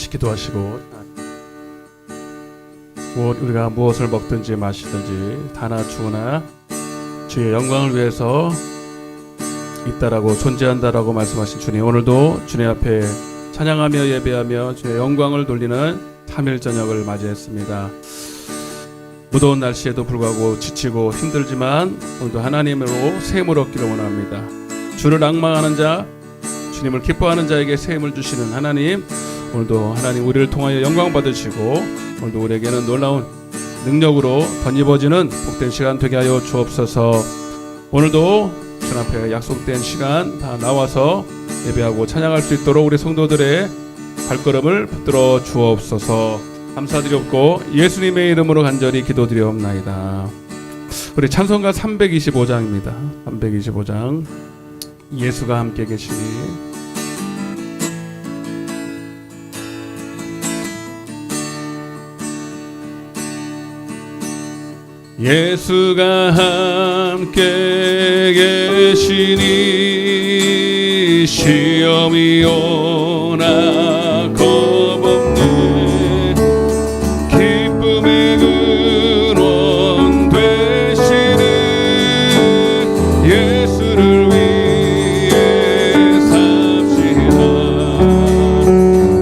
잠시 기도하시고, 우리가 무엇을 먹든지 마시든지 다나 주나 주의 영광을 위해서 있다라고 존재한다라고 말씀하신 주님, 오늘도 주님 앞에 찬양하며 예배하며 주의 영광을 돌리는 3일 저녁을 맞이했습니다. 무더운 날씨에도 불구하고 지치고 힘들지만 오늘도 하나님으로 새 힘을 얻기를 원합니다. 주를 앙망하는 자, 주님을 기뻐하는 자에게 새 힘을 주시는 하나님, 오늘도 하나님 우리를 통하여 영광 받으시고 오늘도 우리에게는 놀라운 능력으로 덧입어지는 복된 시간 되게 하여 주옵소서. 오늘도 주 앞에 약속된 시간 다 나와서 예배하고 찬양할 수 있도록 우리 성도들의 발걸음을 붙들어 주옵소서. 감사드렸고 예수님의 이름으로 간절히 기도드리옵나이다. 우리 찬송가 325장입니다. 325장. 예수가 함께 계시니. 예수가 함께 계시니 시험이 오나 겁없는 기쁨의 근원 되시는 예수를 위해 삽시다.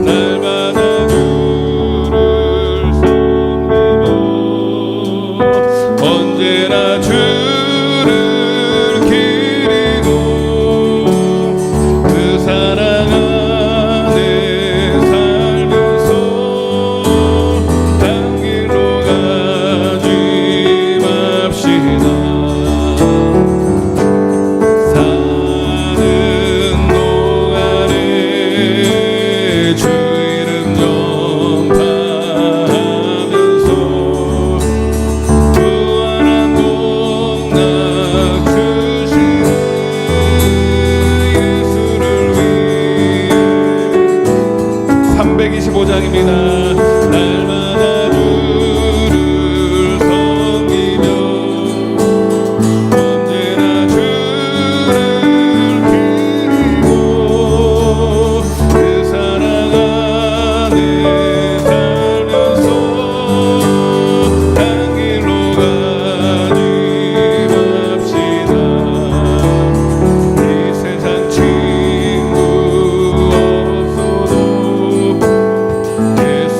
날마다 주를 섬기며 언제나 주를 기리고 그 사랑 안에 살면서 단 길로 가지 맙시다. 사는 동안에 주 이름 전파하면서 무한한 복락 주시는 예수를 위해 325장입니다. 날마다 주를 섬기며 언제나 주를 기리고 그 사랑 안에 살면서 단 길로 가지 맙시다. 이 세상 친구 없어도 예수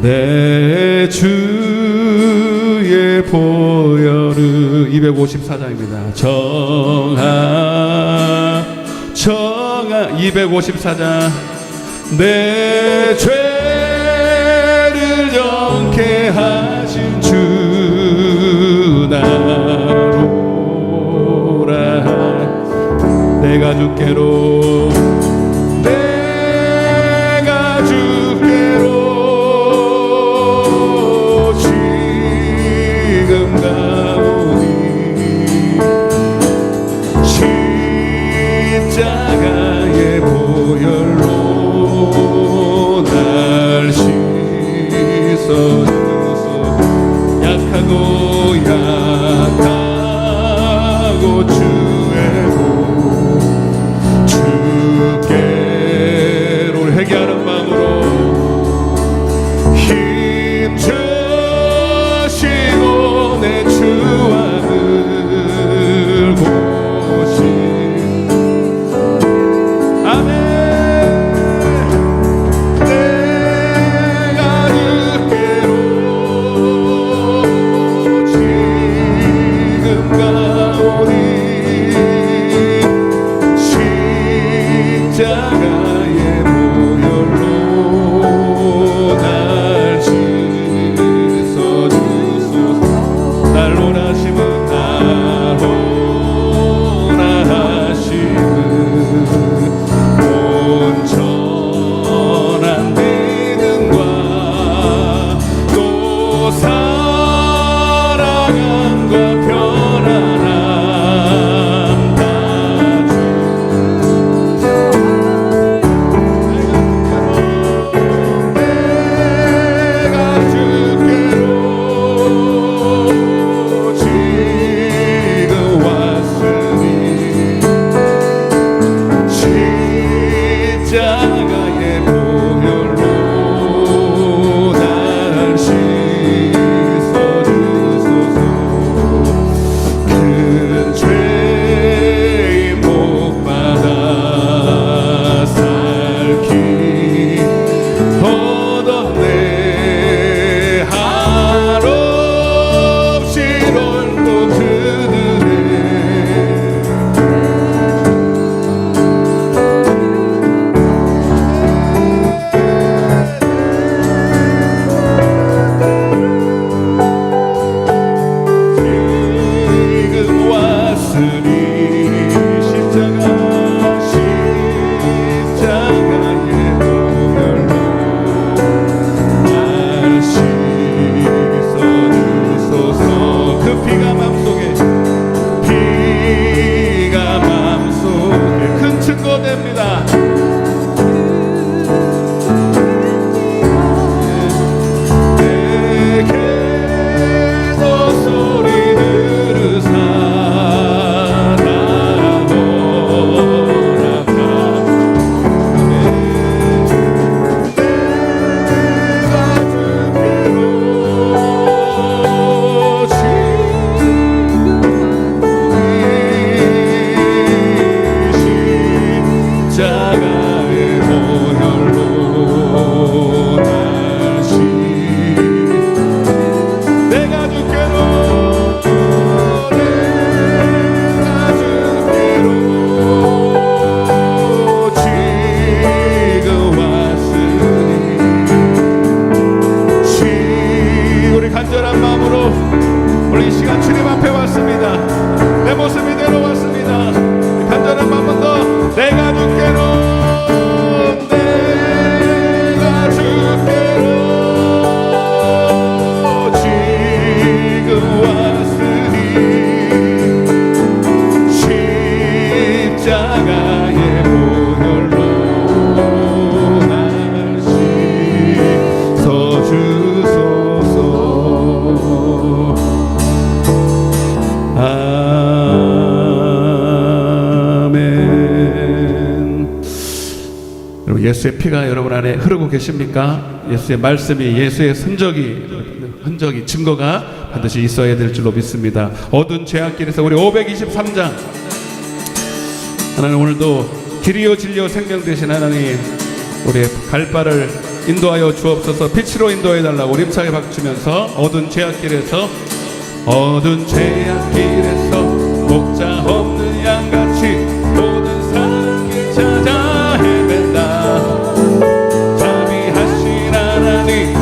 내 주의 보혈을 254장입니다. 정하 254장 내 죄를 정케 하신 주 나로라. 내가 주께로 지금 가오니 십자가의 보혈로 날 씻어주소. 약하고 주의 주께로 회개하는 마음으로 힘주시고 내 주와 들고시. 아멘. 내가 주께로 지금 가오니 십자가의 보혈로 날 씻어주소서. 날로 하심은 온전한 믿음과 또 사랑함과 편안함 다 내가 주께로 지금 왔으니 십자가의 보혈로 날 씻어주소서. 큰 죄인 복받아 살기 얻었네. 한없이 넓고 그늘에 지금 왔으니 십자가의 보혈로 날 씻어주소서. 그 피가 맘속에 큰 증거 됩니다. 내게도 소리 들으사 나오라카. 내가 주께로 십자가의 보혈로 날 내가 주께로 지금 왔으니 우리 간절한 마음으로 오늘 이 시간 주님 앞에 왔습니다. 내 모습 이대로 왔습니다. 간절한 마음은 더 내가 주께로 지금 왔으니 십자가의 보혈로 날 씻어주소서. 아멘. 여러분, 예수의 피가 여러분 안에 흐르고 계십니까? 예수의 말씀이, 예수의 흔적이, 증거가 반드시 있어야 될 줄로 믿습니다. 어두운 죄악길에서 우리 523장 하나님, 오늘도 길이요 진리요 생명 되신 하나님, 우리의 갈 바를 인도하여 주옵소서. 빛으로 인도해 달라고 우리 힘차게 박수면서 어두운 죄악길에서 목자 없는 양같이 모든 사람 길 찾아 헤맨다. 자비하신 하나님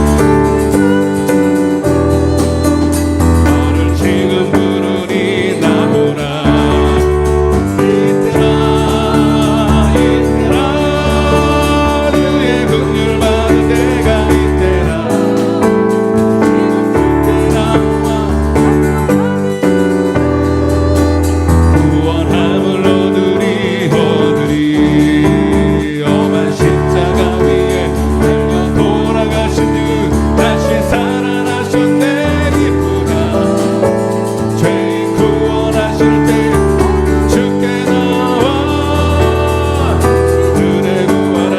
너를 지금 부르니 나오라. 이때라 주의 긍휼 받을 때가 이때라. 구원함을 얻으리 엄한 십자가 위에 달려 돌아가신 주 다시 살아나셨네. 기쁘다. 죄인 구원하실 때 주께 나와 은혜 구하라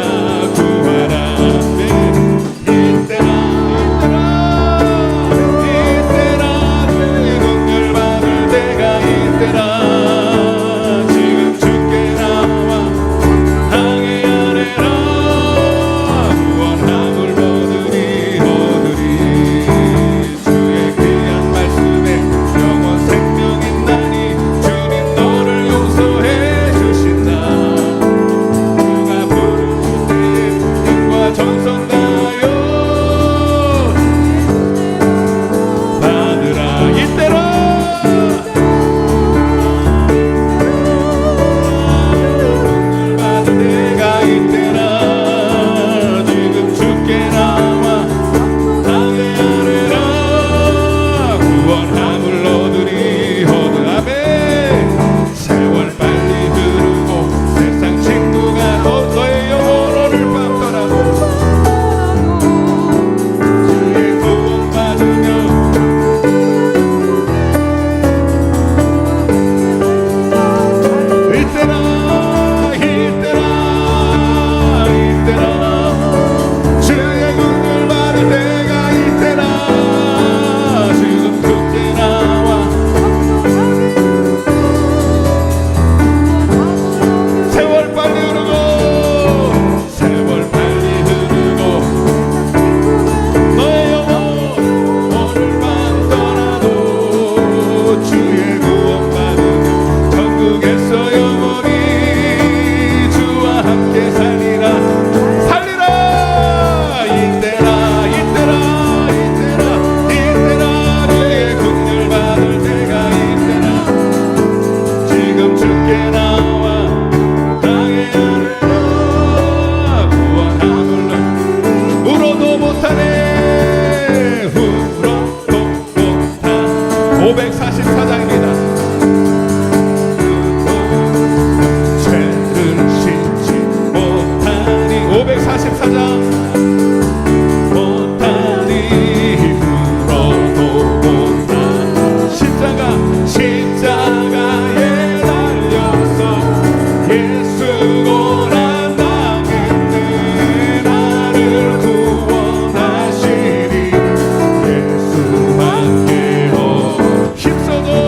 구하라. 이때라 주의 긍휼 받을 때가 이때라. 지금 주께 나와 항해하래라. 구원함을 얻으리 주의 귀한 말씀에 영원 생명 있나니 주님 너를 용서해 주신다. 누가 부르실 때에 힘과 정성 다하여 받으라. 이때라 받을 때가 이때라. 지금 주께 나와 항해하래라. 구원함을 얻으리 아멘. 세월 빨리 흐르고 세상 친구가 너의 영혼을 빡더라도 주의 구원 받으며 이때라 주의 긍휼 받을 때가 이때라. 지금 주께 나와 세월 빨리 흐르고 너의 영혼을 받더라도 주의 구원 받으며 천국에서 영원히 주와 함께 살리라. 주의 긍휼 받을 때가 이때라. 지금 주께 나와 항해하래라. 구원함을 울어도 못하네. 울어도 못하 544장입니다. 죄를 씻지 못하니 544장 못하니 울어도 못하. 십자가에 달려서 예수 고난 당했네. 나를 구원하시리 예수 함께 힘써도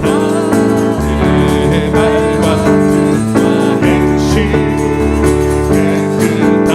못하네. 말과 행실 깨끗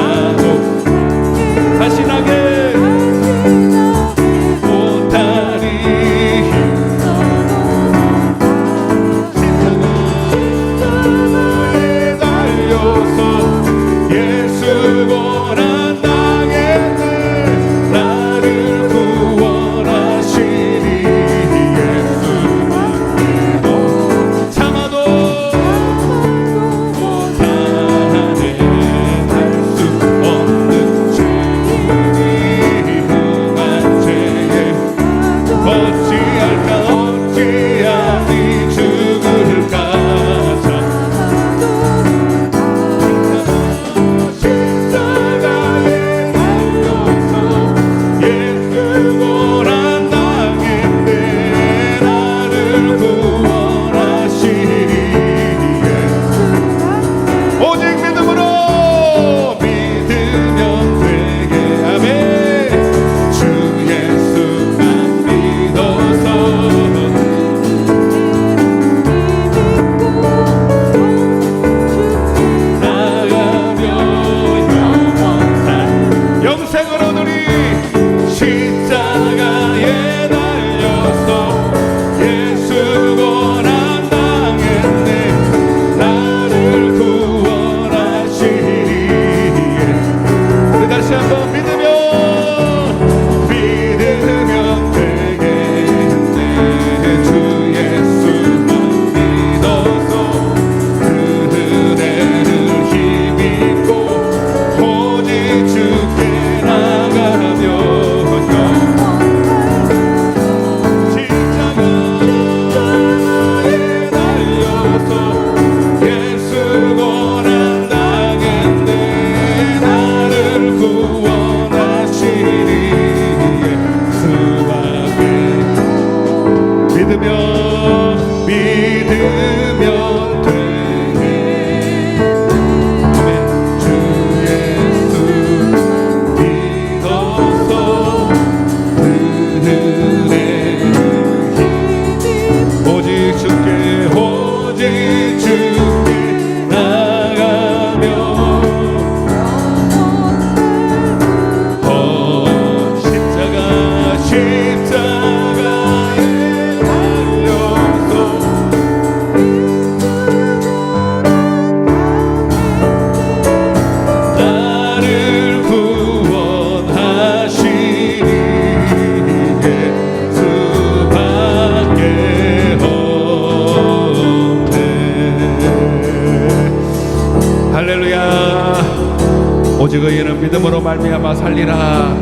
오직 의인은 믿음으로 말미암아 살리라.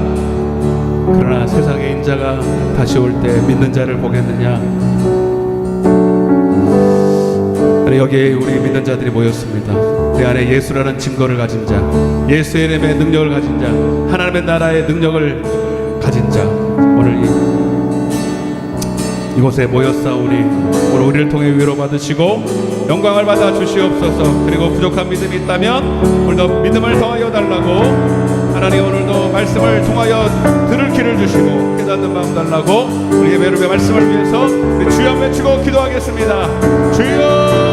그러나 세상의 인자가 다시 올 때 믿는 자를 보겠느냐? 아니, 여기에 우리 믿는 자들이 모였습니다. 내 안에 예수라는 증거를 가진 자, 예수의 이름의 능력을 가진 자, 하나님의 나라의 능력을 가진 자, 오늘 이곳에 모였사오니 오늘 우리를 통해 위로받으시고 영광을 받아 주시옵소서. 그리고 부족한 믿음이 있다면 오늘도 믿음을 더하여 달라고, 하나님 오늘도 말씀을 통하여 들을 길을 주시고 깨닫는 마음 달라고, 우리 예배의 말씀을 위해서 우리 주여 외치고 기도하겠습니다. 주여.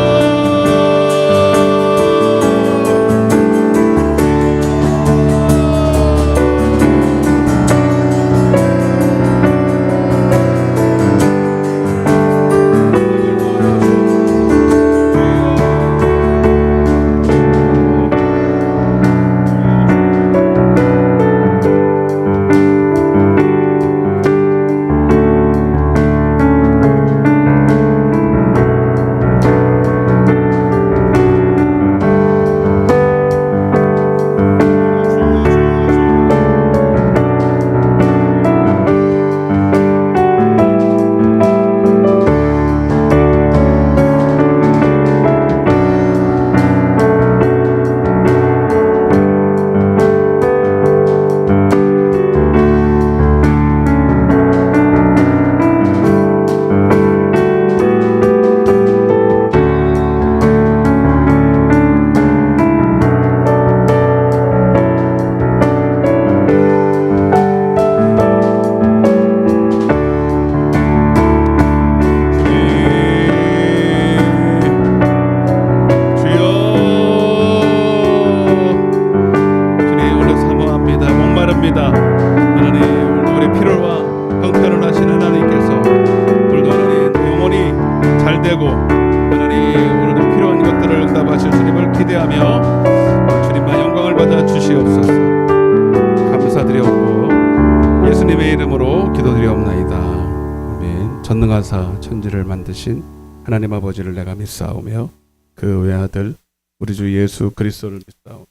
전능하사 천지를 만드신 하나님 아버지를 내가 믿사오며 그 외아들 우리 주 예수 그리스도를 믿사오니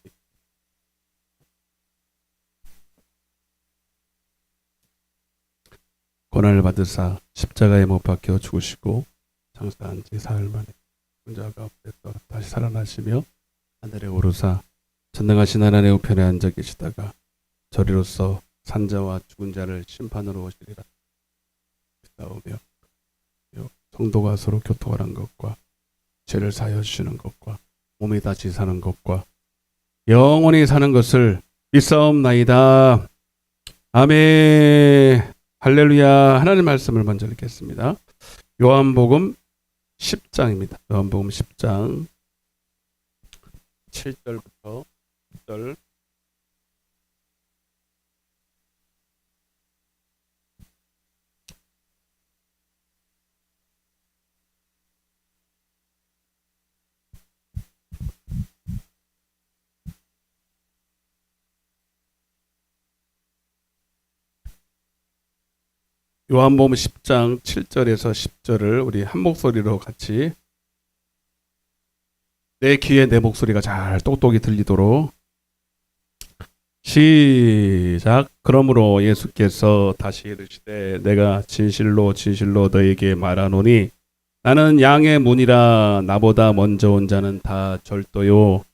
고난을 받으사 십자가에 못 박혀 죽으시고 장사한 지 사흘 만에 혼자 가운데서 다시 살아나시며 하늘에 오르사 전능하신 하나님의 우편에 앉아 계시다가 저리로서 산자와 죽은 자를 심판으로 오시리라. 싸우며 성도가 서로 교통하는 것과 죄를 사하여 주시는 것과 몸이 다시 사는 것과 영원히 사는 것을 믿사옵나이다. 아멘. 할렐루야. 하나님 말씀을 먼저 읽겠습니다. 요한복음 10장입니다. 요한복음 10장 7절부터 10절. 요한복음 10장 7절에서 10절을 우리 한 목소리로 같이 내 귀에 내 목소리가 잘 똑똑히 들리도록 시작. 그러므로 예수께서 다시 이르시되 내가 진실로 진실로 너에게 말하노니 나는 양의 문이라 나보다 먼저 온 자는 다 절도요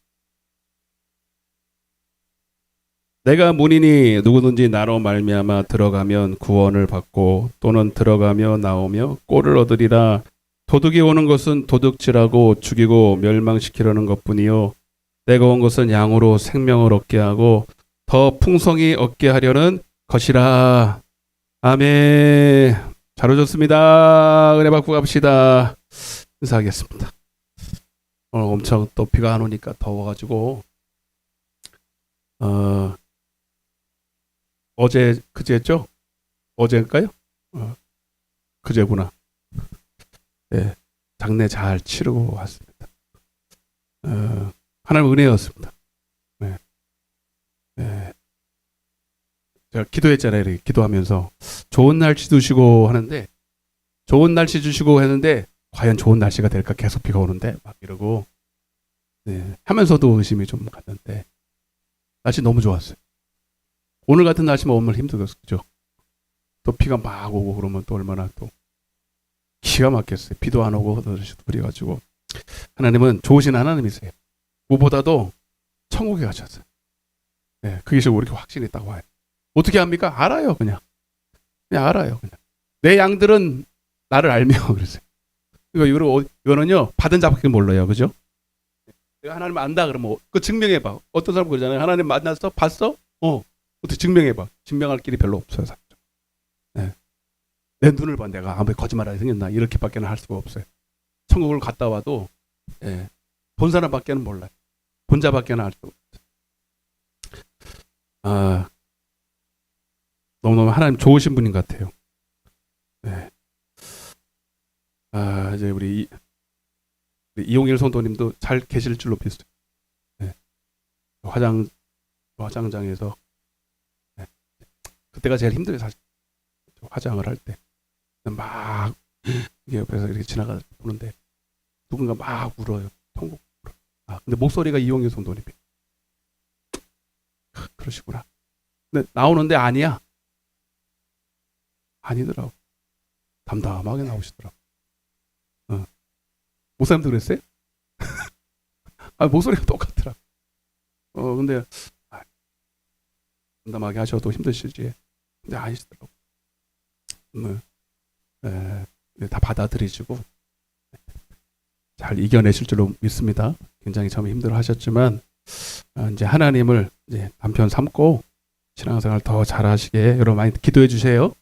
내가 문이니 누구든지 나로 말미암아 들어가면 구원을 받고 또는 들어가며 나오며 꼴을 얻으리라. 도둑이 오는 것은 도둑질하고 죽이고 멸망시키려는 것뿐이요 내가 온 것은 양으로 생명을 얻게 하고 더 풍성히 얻게 하려는 것이라. 아멘. 잘 오셨습니다. 은혜 받고 갑시다. 인사하겠습니다. 오늘 엄청 또 비가 안 오니까 더워가지고 어제 그제죠? 어제일까요? 그제구나. 네, 장례 잘 치르고 왔습니다. 하나님 은혜였습니다. 네. 네. 제가 기도했잖아요. 이렇게 기도하면서 좋은 날씨 주시고 하는데 좋은 날씨 주시고 했는데 과연 좋은 날씨가 될까? 계속 비가 오는데 막 이러고 네, 하면서도 의심이 좀 갔는데 날씨 너무 좋았어요. 오늘 같은 날씨면 오면 힘들었죠. 그죠? 또 비가 막 오고 그러면 또 얼마나 또 기가 막혔어요. 비도 안 오고 그래가지고 하나님은 좋으신 하나님이세요. 무보다도 천국에 가셨어요. 네, 그게 우리 확신이 딱 와요. 어떻게 합니까? 알아요, 그냥 알아요. 그냥 내 양들은 나를 알며 그랬어요. 이거는요 받은 자밖에 몰라요, 그죠? 내가 하나님 안다 그러면 그 증명해봐. 어떤 사람 그러잖아요. 하나님 만났어, 봤어? 어떻게 증명해봐. 증명할 길이 별로 없어요, 사실. 네. 내 눈을 봐. 내가 아무리 거짓말하게 생겼나 이렇게밖에는 할 수가 없어요. 천국을 갔다 와도 본 사람밖에는 몰라요. 본 자밖에는 알 수가 없어요. 너무너무 하나님 좋으신 분인 것 같아요. 네. 이제 우리 이용일 성도님도 잘 계실 줄로 믿어요. 네. 화장장에서 그때가 제일 힘들어요, 사실. 화장을 할 때. 막 옆에서 이렇게 지나가 보는데 누군가 막 울어요. 통곡 울어요. 근데 목소리가 이용일 성도님이. 그러시구나. 근데 나오는데 아니야. 아니더라고. 담담하게 나오시더라고. 목사님도 그랬어요? 목소리가 똑같더라고. 근데 담담하게 하셔도 힘드시지. 근데 아니시더라고. 다 받아들이시고 잘 이겨내실 줄로 믿습니다. 굉장히 처음에 힘들어 하셨지만 이제 하나님을 이제 남편 삼고 신앙생활 더 잘하시게 여러분 많이 기도해 주세요.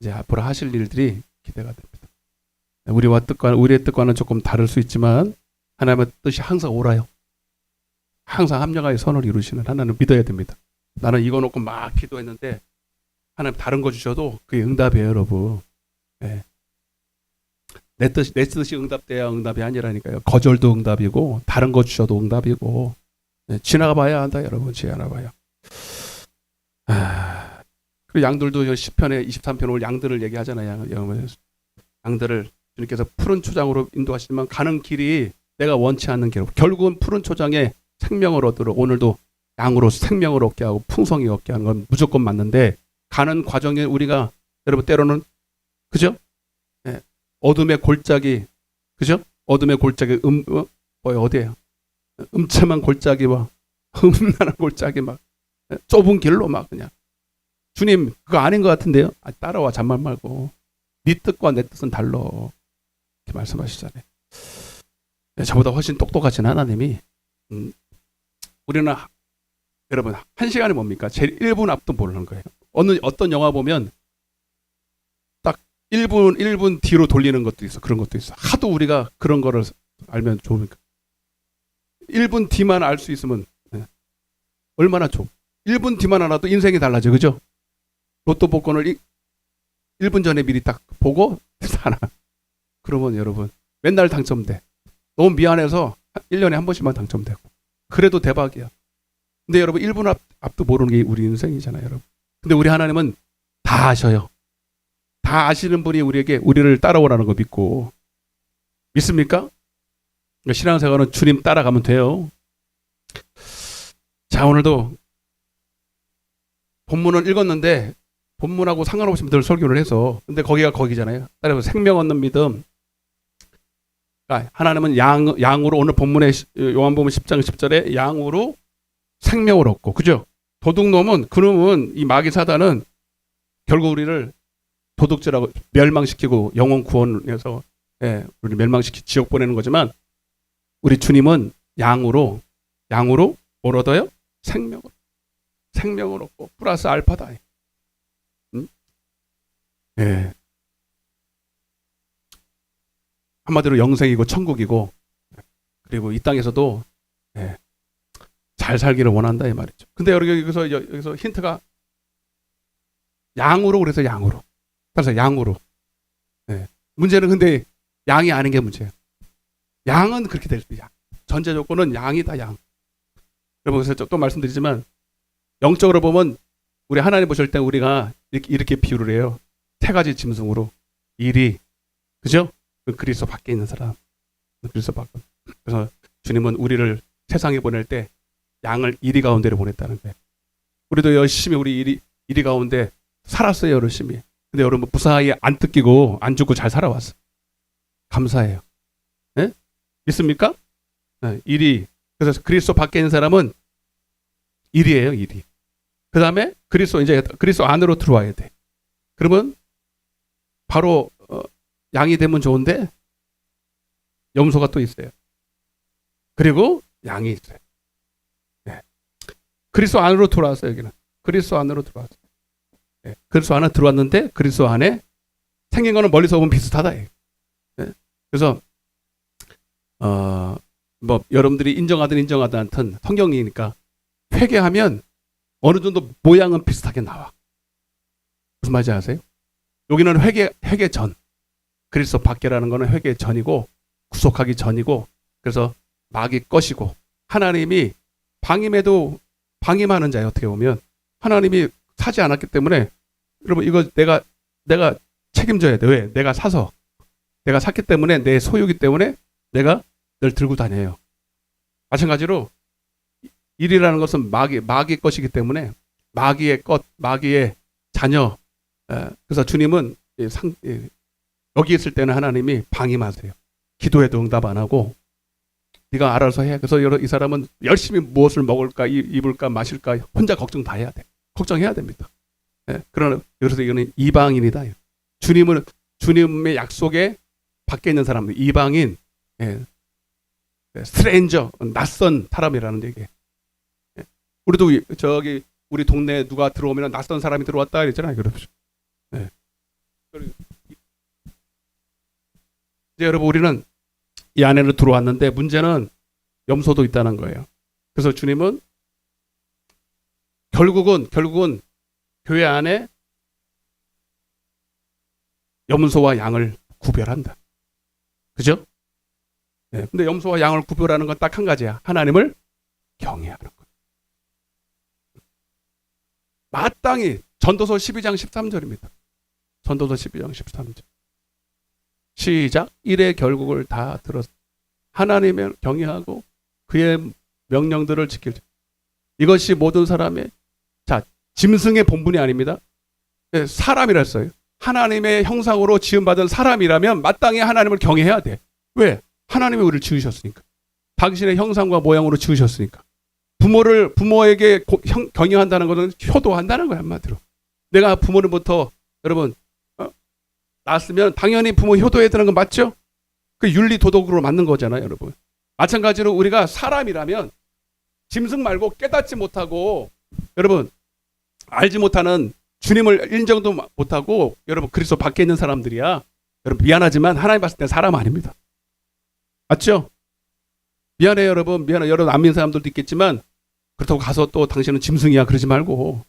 이제 앞으로 하실 일들이 기대가 됩니다. 우리의 뜻과는 조금 다를 수 있지만 하나님의 뜻이 항상 옳아요. 항상 합력하여 선을 이루시는 하나님을 믿어야 됩니다. 나는 이거 놓고 막 기도했는데 하나님 다른 거 주셔도 그게 응답이에요, 여러분. 네. 내 뜻이 응답돼야 응답이 아니라니까요. 거절도 응답이고 다른 거 주셔도 응답이고 지나가 봐야 한다, 여러분. 지나가 봐요. 그 양들도 시편에 23편 오늘 양들을 얘기하잖아요. 양들을 주님께서 푸른 초장으로 인도하시지만 가는 길이 내가 원치 않는 길로 결국은 푸른 초장에 생명을 얻도록 오늘도 양으로 생명을 얻게 하고 풍성히 얻게 하는 건 무조건 맞는데 가는 과정에 우리가 여러분 때로는 그죠? 어둠의 골짜기 그죠? 어둠의 골짜기 어디에요? 음침한 골짜기 막 흠난한 골짜기 막 좁은 길로 막 그냥 주님 그거 아닌 것 같은데요? 따라와 잔말 말고 네 뜻과 내 뜻은 달라 이렇게 말씀하시잖아요. 저보다 훨씬 똑똑하신 하나님이 우리는 여러분 1시간이 뭡니까? 제일 1분 앞도 모르는 거예요. 어떤 영화 보면 딱 1분 뒤로 돌리는 것도 있어. 그런 것도 있어. 하도 우리가 그런 거를 알면 좋으니까 1분 뒤만 알 수 있으면 얼마나 좋아. 1분 뒤만 알아도 인생이 달라져. 그죠? 로또 복권을 1분 전에 미리 딱 보고 사나. 그러면 여러분 맨날 당첨돼. 너무 미안해서 1년에 한 번씩만 당첨되고. 그래도 대박이야. 근데 여러분 1분 앞도 모르는 게 우리 인생이잖아요, 여러분. 근데 우리 하나님은 다 아셔요. 다 아시는 분이 우리를 따라오라는 거 믿고 믿습니까? 신앙생활은 주님 따라가면 돼요. 자, 오늘도 본문을 읽었는데 본문하고 상관없이 늘 설교를 해서 근데 거기가 거기잖아요. 따라서 생명 얻는 믿음. 하나님은 양으로 오늘 본문에 요한복음 10장 10절에 양으로 생명을 얻고 그죠? 도둑놈은 그놈은 이 마귀 사단은 결국 우리를 도둑질하고 멸망시키고 영혼 구원해서 우리 멸망시키 지옥 보내는 거지만 우리 주님은 양으로 뭘 얻어요? 생명을 얻고 플러스 알파다. 한마디로 영생이고 천국이고 그리고 이 땅에서도 잘 살기를 원한다 이 말이죠. 근데 여기서 힌트가 양으로 그래서 양으로. 그래서 양으로. 문제는 근데 양이 아닌 게 문제예요. 양은 그렇게 될 수. 전제 조건은 양이다 양. 여러분 그래서 또 말씀드리지만 영적으로 보면 우리 하나님 보실 때 우리가 이렇게 비유를 해요. 세 가지 짐승으로 일이 그죠? 그리스도 밖에 있는 사람. 그리스도 밖에. 그래서 주님은 우리를 세상에 보낼 때 양을 이리 가운데로 보냈다는 거예요. 우리도 열심히 우리 이리 가운데 살았어요, 열심히. 근데 여러분 무사히 안 뜯기고 안 죽고 잘 살아왔어요. 감사해요. 네? 믿습니까? 네, 일이. 그래서 그리스도 밖에 있는 사람은 일이에요, 일이. 그 다음에 그리스도 안으로 들어와야 돼. 그러면 바로 양이 되면 좋은데 염소가 또 있어요. 그리고 양이 있어요. 네. 그리스도 안으로 들어왔어요, 여기는. 그리스도 안으로 들어왔어요. 네. 그리스도 안에 들어왔는데 그리스도 안에 생긴 거는 멀리서 보면 비슷하다. 네. 그래서 뭐 여러분들이 인정하든 인정하든 않든 성경이니까 회개하면 어느 정도 모양은 비슷하게 나와. 무슨 말인지 아세요? 여기는 회개 전. 그리스도 밖에라는 거는 회개 전이고 구속하기 전이고 그래서 마귀 것이고 하나님이 방임하는 자예요. 어떻게 보면 하나님이 사지 않았기 때문에 여러분 이거 내가 책임져야 돼. 왜? 내가 샀기 때문에 내 소유기 때문에 내가 늘 들고 다녀요. 마찬가지로 일이라는 것은 마귀 것이기 때문에 마귀의 것, 마귀의 자녀. 그래서 주님은 여기 있을 때는 하나님이 방임하세요. 기도해도 응답 안 하고 네가 알아서 해. 그래서 이 사람은 열심히 무엇을 먹을까, 입을까, 마실까 혼자 걱정 다 해야 돼. 걱정해야 됩니다. 그래서 이거는 이방인이다. 주님의 약속에 밖에 있는 사람들, 이방인, 스트레인저, 낯선 사람이라는 얘기. 우리도 우리 동네에 누가 들어오면 낯선 사람이 들어왔다 이랬잖아요. 그렇죠. 이제 여러분 우리는 이 안에로 들어왔는데 문제는 염소도 있다는 거예요. 그래서 주님은 결국은 교회 안에 염소와 양을 구별한다. 그죠? 네. 근데 염소와 양을 구별하는 건 딱 한 가지야. 하나님을 경외하는 것. 마땅히 전도서 12장 13절입니다. 전도서 12장 13절. 시작. 일의 결국을 다 들었어. 하나님을 경외하고 그의 명령들을 지킬. 이것이 모든 사람의 짐승의 본분이 아닙니다. 사람이라 했어요. 하나님의 형상으로 지음받은 사람이라면 마땅히 하나님을 경외해야 돼. 왜? 하나님이 우리를 지으셨으니까. 당신의 형상과 모양으로 지으셨으니까. 부모에게 경외한다는 것은 효도한다는 거야, 한마디로. 내가 부모로부터 여러분 낳았으면 당연히 부모 효도해야 되는 건 맞죠? 그 윤리 도덕으로 맞는 거잖아요, 여러분. 마찬가지로 우리가 사람이라면 짐승 말고 깨닫지 못하고 여러분 알지 못하는 주님을 인정도 못하고 여러분 그리스도 밖에 있는 사람들이야. 여러분 미안하지만 하나님 봤을 때 사람 아닙니다. 맞죠? 미안해요, 여러분. 미안해. 여러분 안 믿는 사람들도 있겠지만 그렇다고 가서 또 당신은 짐승이야 그러지 말고.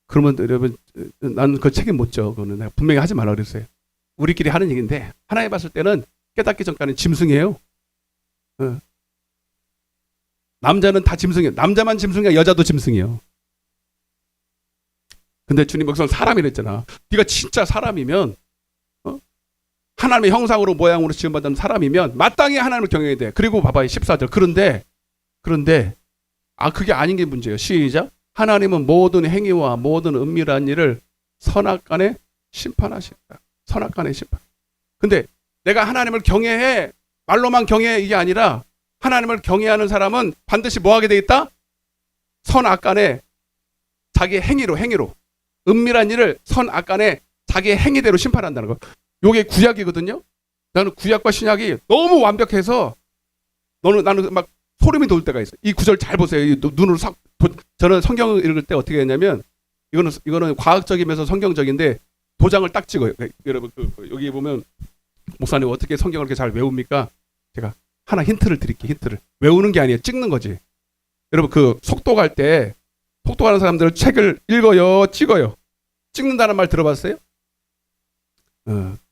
그러면 여러분 나는 그 책임 못 져. 그거는 내가 분명히 하지 말라 그랬어요. 우리끼리 하는 얘기인데 하나님 봤을 때는 깨닫기 전까지는 짐승이에요. 남자는 다 짐승이에요. 남자만 짐승이야. 여자도 짐승이에요. 근데 주님 여기서 사람이랬잖아. 네가 진짜 사람이면 하나님의 형상으로 모양으로 지음받은 사람이면 마땅히 하나님을 경외해야 돼. 그리고 봐봐요. 14절. 그런데 그게 아닌 게 문제예요. 시작. 하나님은 모든 행위와 모든 은밀한 일을 선악간에 심판하신다. 선악간에 심판. 근데 내가 하나님을 경외해. 말로만 경외해 이게 아니라 하나님을 경외하는 사람은 반드시 뭐 하게 돼 있다? 선악간에 자기 행위로 은밀한 일을 선악간에 자기 행위대로 심판한다는 거. 요게 구약이거든요. 나는 구약과 신약이 너무 완벽해서 나는 막 소름이 돋을 때가 있어요. 이 구절 잘 보세요. 눈으로 저는 성경을 읽을 때 어떻게 했냐면 이거는 과학적이면서 성경적인데 도장을 딱 찍어요. 여러분 여기 보면 목사님 어떻게 성경을 이렇게 잘 외웁니까? 제가 하나 힌트를 드릴게요. 힌트를. 외우는 게 아니에요. 찍는 거지. 여러분 그 속독할 때 속독하는 사람들은 책을 읽어요, 찍어요. 찍는다는 말 들어봤어요?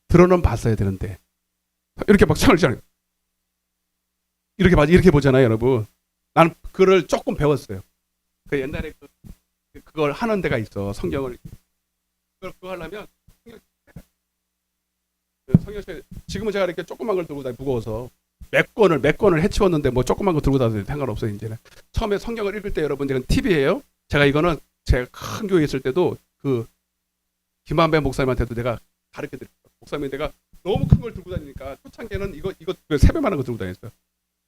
들어는 봤어야 되는데 이렇게 막 창을 잖아요. 이렇게 보잖아요, 여러분. 나는 그걸 조금 배웠어요. 그 옛날에 그걸 하는 데가 있어. 성경을 그거 하려면 성경책 지금은 제가 이렇게 조그만 걸 들고 다니 무거워서 몇 권을 해치웠는데 뭐 조그만 거 들고 다녀도 상관없어요. 이제는 처음에 성경을 읽을 때 여러분 이건 팁이에요. 제가 이거는 제가 큰 교회 있을 때도 그 김한배 목사님한테도 내가 가르쳐 드렸어요. 목사님 내가 너무 큰 걸 들고 다니니까 초창기에는 이거 세배만한 거 들고 다녔어요.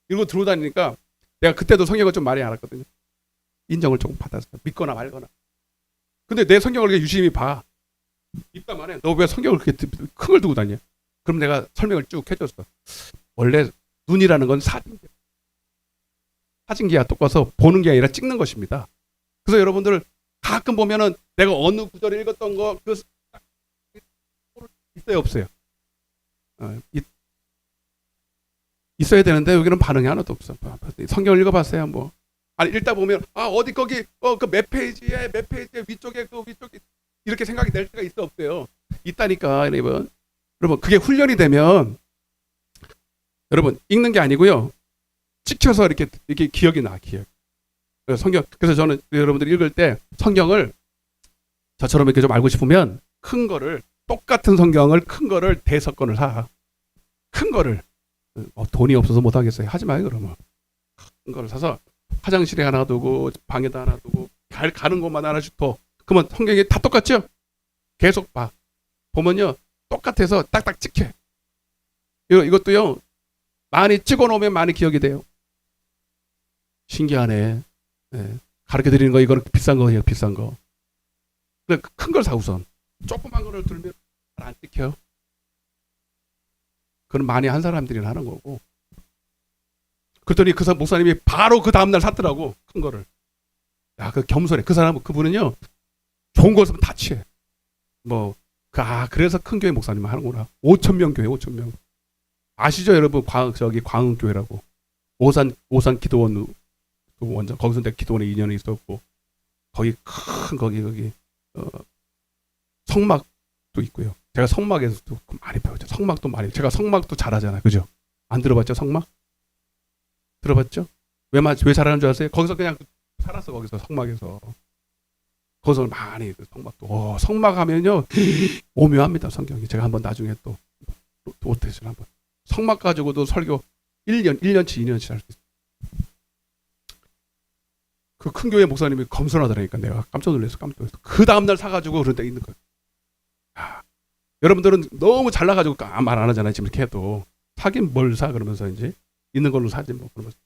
이거 들고 다니니까 내가 그때도 성경을 좀 많이 알았거든요. 인정을 조금 받았어요. 믿거나 말거나. 근데 내 성경을 이렇게 유심히 봐. 입다만에 너 왜 성경을 그렇게 큰 걸 들고 다녀? 그럼 내가 설명을 쭉 해줬어. 원래 눈이라는 건 사진기와 똑같아서 보는 게 아니라 찍는 것입니다. 그래서 여러분들 가끔 보면은 내가 어느 구절을 읽었던 거 그 있어요 없어요? 있어야 되는데 여기는 반응이 하나도 없어. 성경을 읽어봤어요 뭐. 아니 읽다 보면 어디 거기 그 몇 페이지에 위쪽에 이렇게 생각이 될 때가 있어 없어요? 있다니까 여러분. 여러분 그게 훈련이 되면 여러분 읽는 게 아니고요. 찍혀서 이렇게 기억이 나 기억. 그래서 저는 여러분들이 읽을 때 성경을 저처럼 이렇게 좀 알고 싶으면 큰 거를 똑같은 성경을 큰 거를 대여섯권을 사. 큰 거를 돈이 없어서 못 하겠어요. 하지 마요 그러면. 큰 거를 사서 화장실에 하나 두고 방에다 하나 두고 가는 곳만 하나씩 둬. 그러면 성경이 다 똑같죠? 계속 봐. 보면요 똑같아서 딱딱 찍혀. 이것도요 많이 찍어놓으면 많이 기억이 돼요. 신기하네. 네. 가르쳐 드리는 거 이거는 비싼 거예요 비싼 거. 근데 큰 걸 사 우선. 조그만 거를 들면 안 찍혀. 그건 많이 한 사람들이 하는 거고. 그랬더니 그 목사님이 바로 그 다음날 샀더라고 큰 거를. 야, 그 겸손해. 그분은요 좋은 거 쓰면 다 취해. 그래서 큰 교회 목사님 하는구나. 5,000명 교회 5,000명. 아시죠 여러분? 광흥교회라고. 오산 기도원 원장 거기서 내가 기도원에 2년이 있었고 거기 성막도 있고요. 제가 성막에서도 많이 배웠죠. 성막도 많이. 제가 성막도 잘하잖아요. 그죠? 안 들어봤죠 성막? 들어봤죠? 왜 잘하는 줄 아세요? 거기서 그냥 살았어. 거기서 성막에서. 거기서 많이 성막도. 성막 하면요 오묘합니다. 성경이. 제가 한번 나중에 또 오태준 한번. 성막 가지고도 설교 1년치 2년치 할 수 있어요. 그 큰 교회 목사님이 겸손하더라니까 내가 깜짝 놀랐어. 그 다음날 사가지고 그런 데 있는 거예요. 여러분들은 너무 잘나가지고 말 안 하잖아요. 지금 이렇게 해도. 사긴 뭘 사 그러면서 이제 있는 걸로 사지 뭐 그러면서.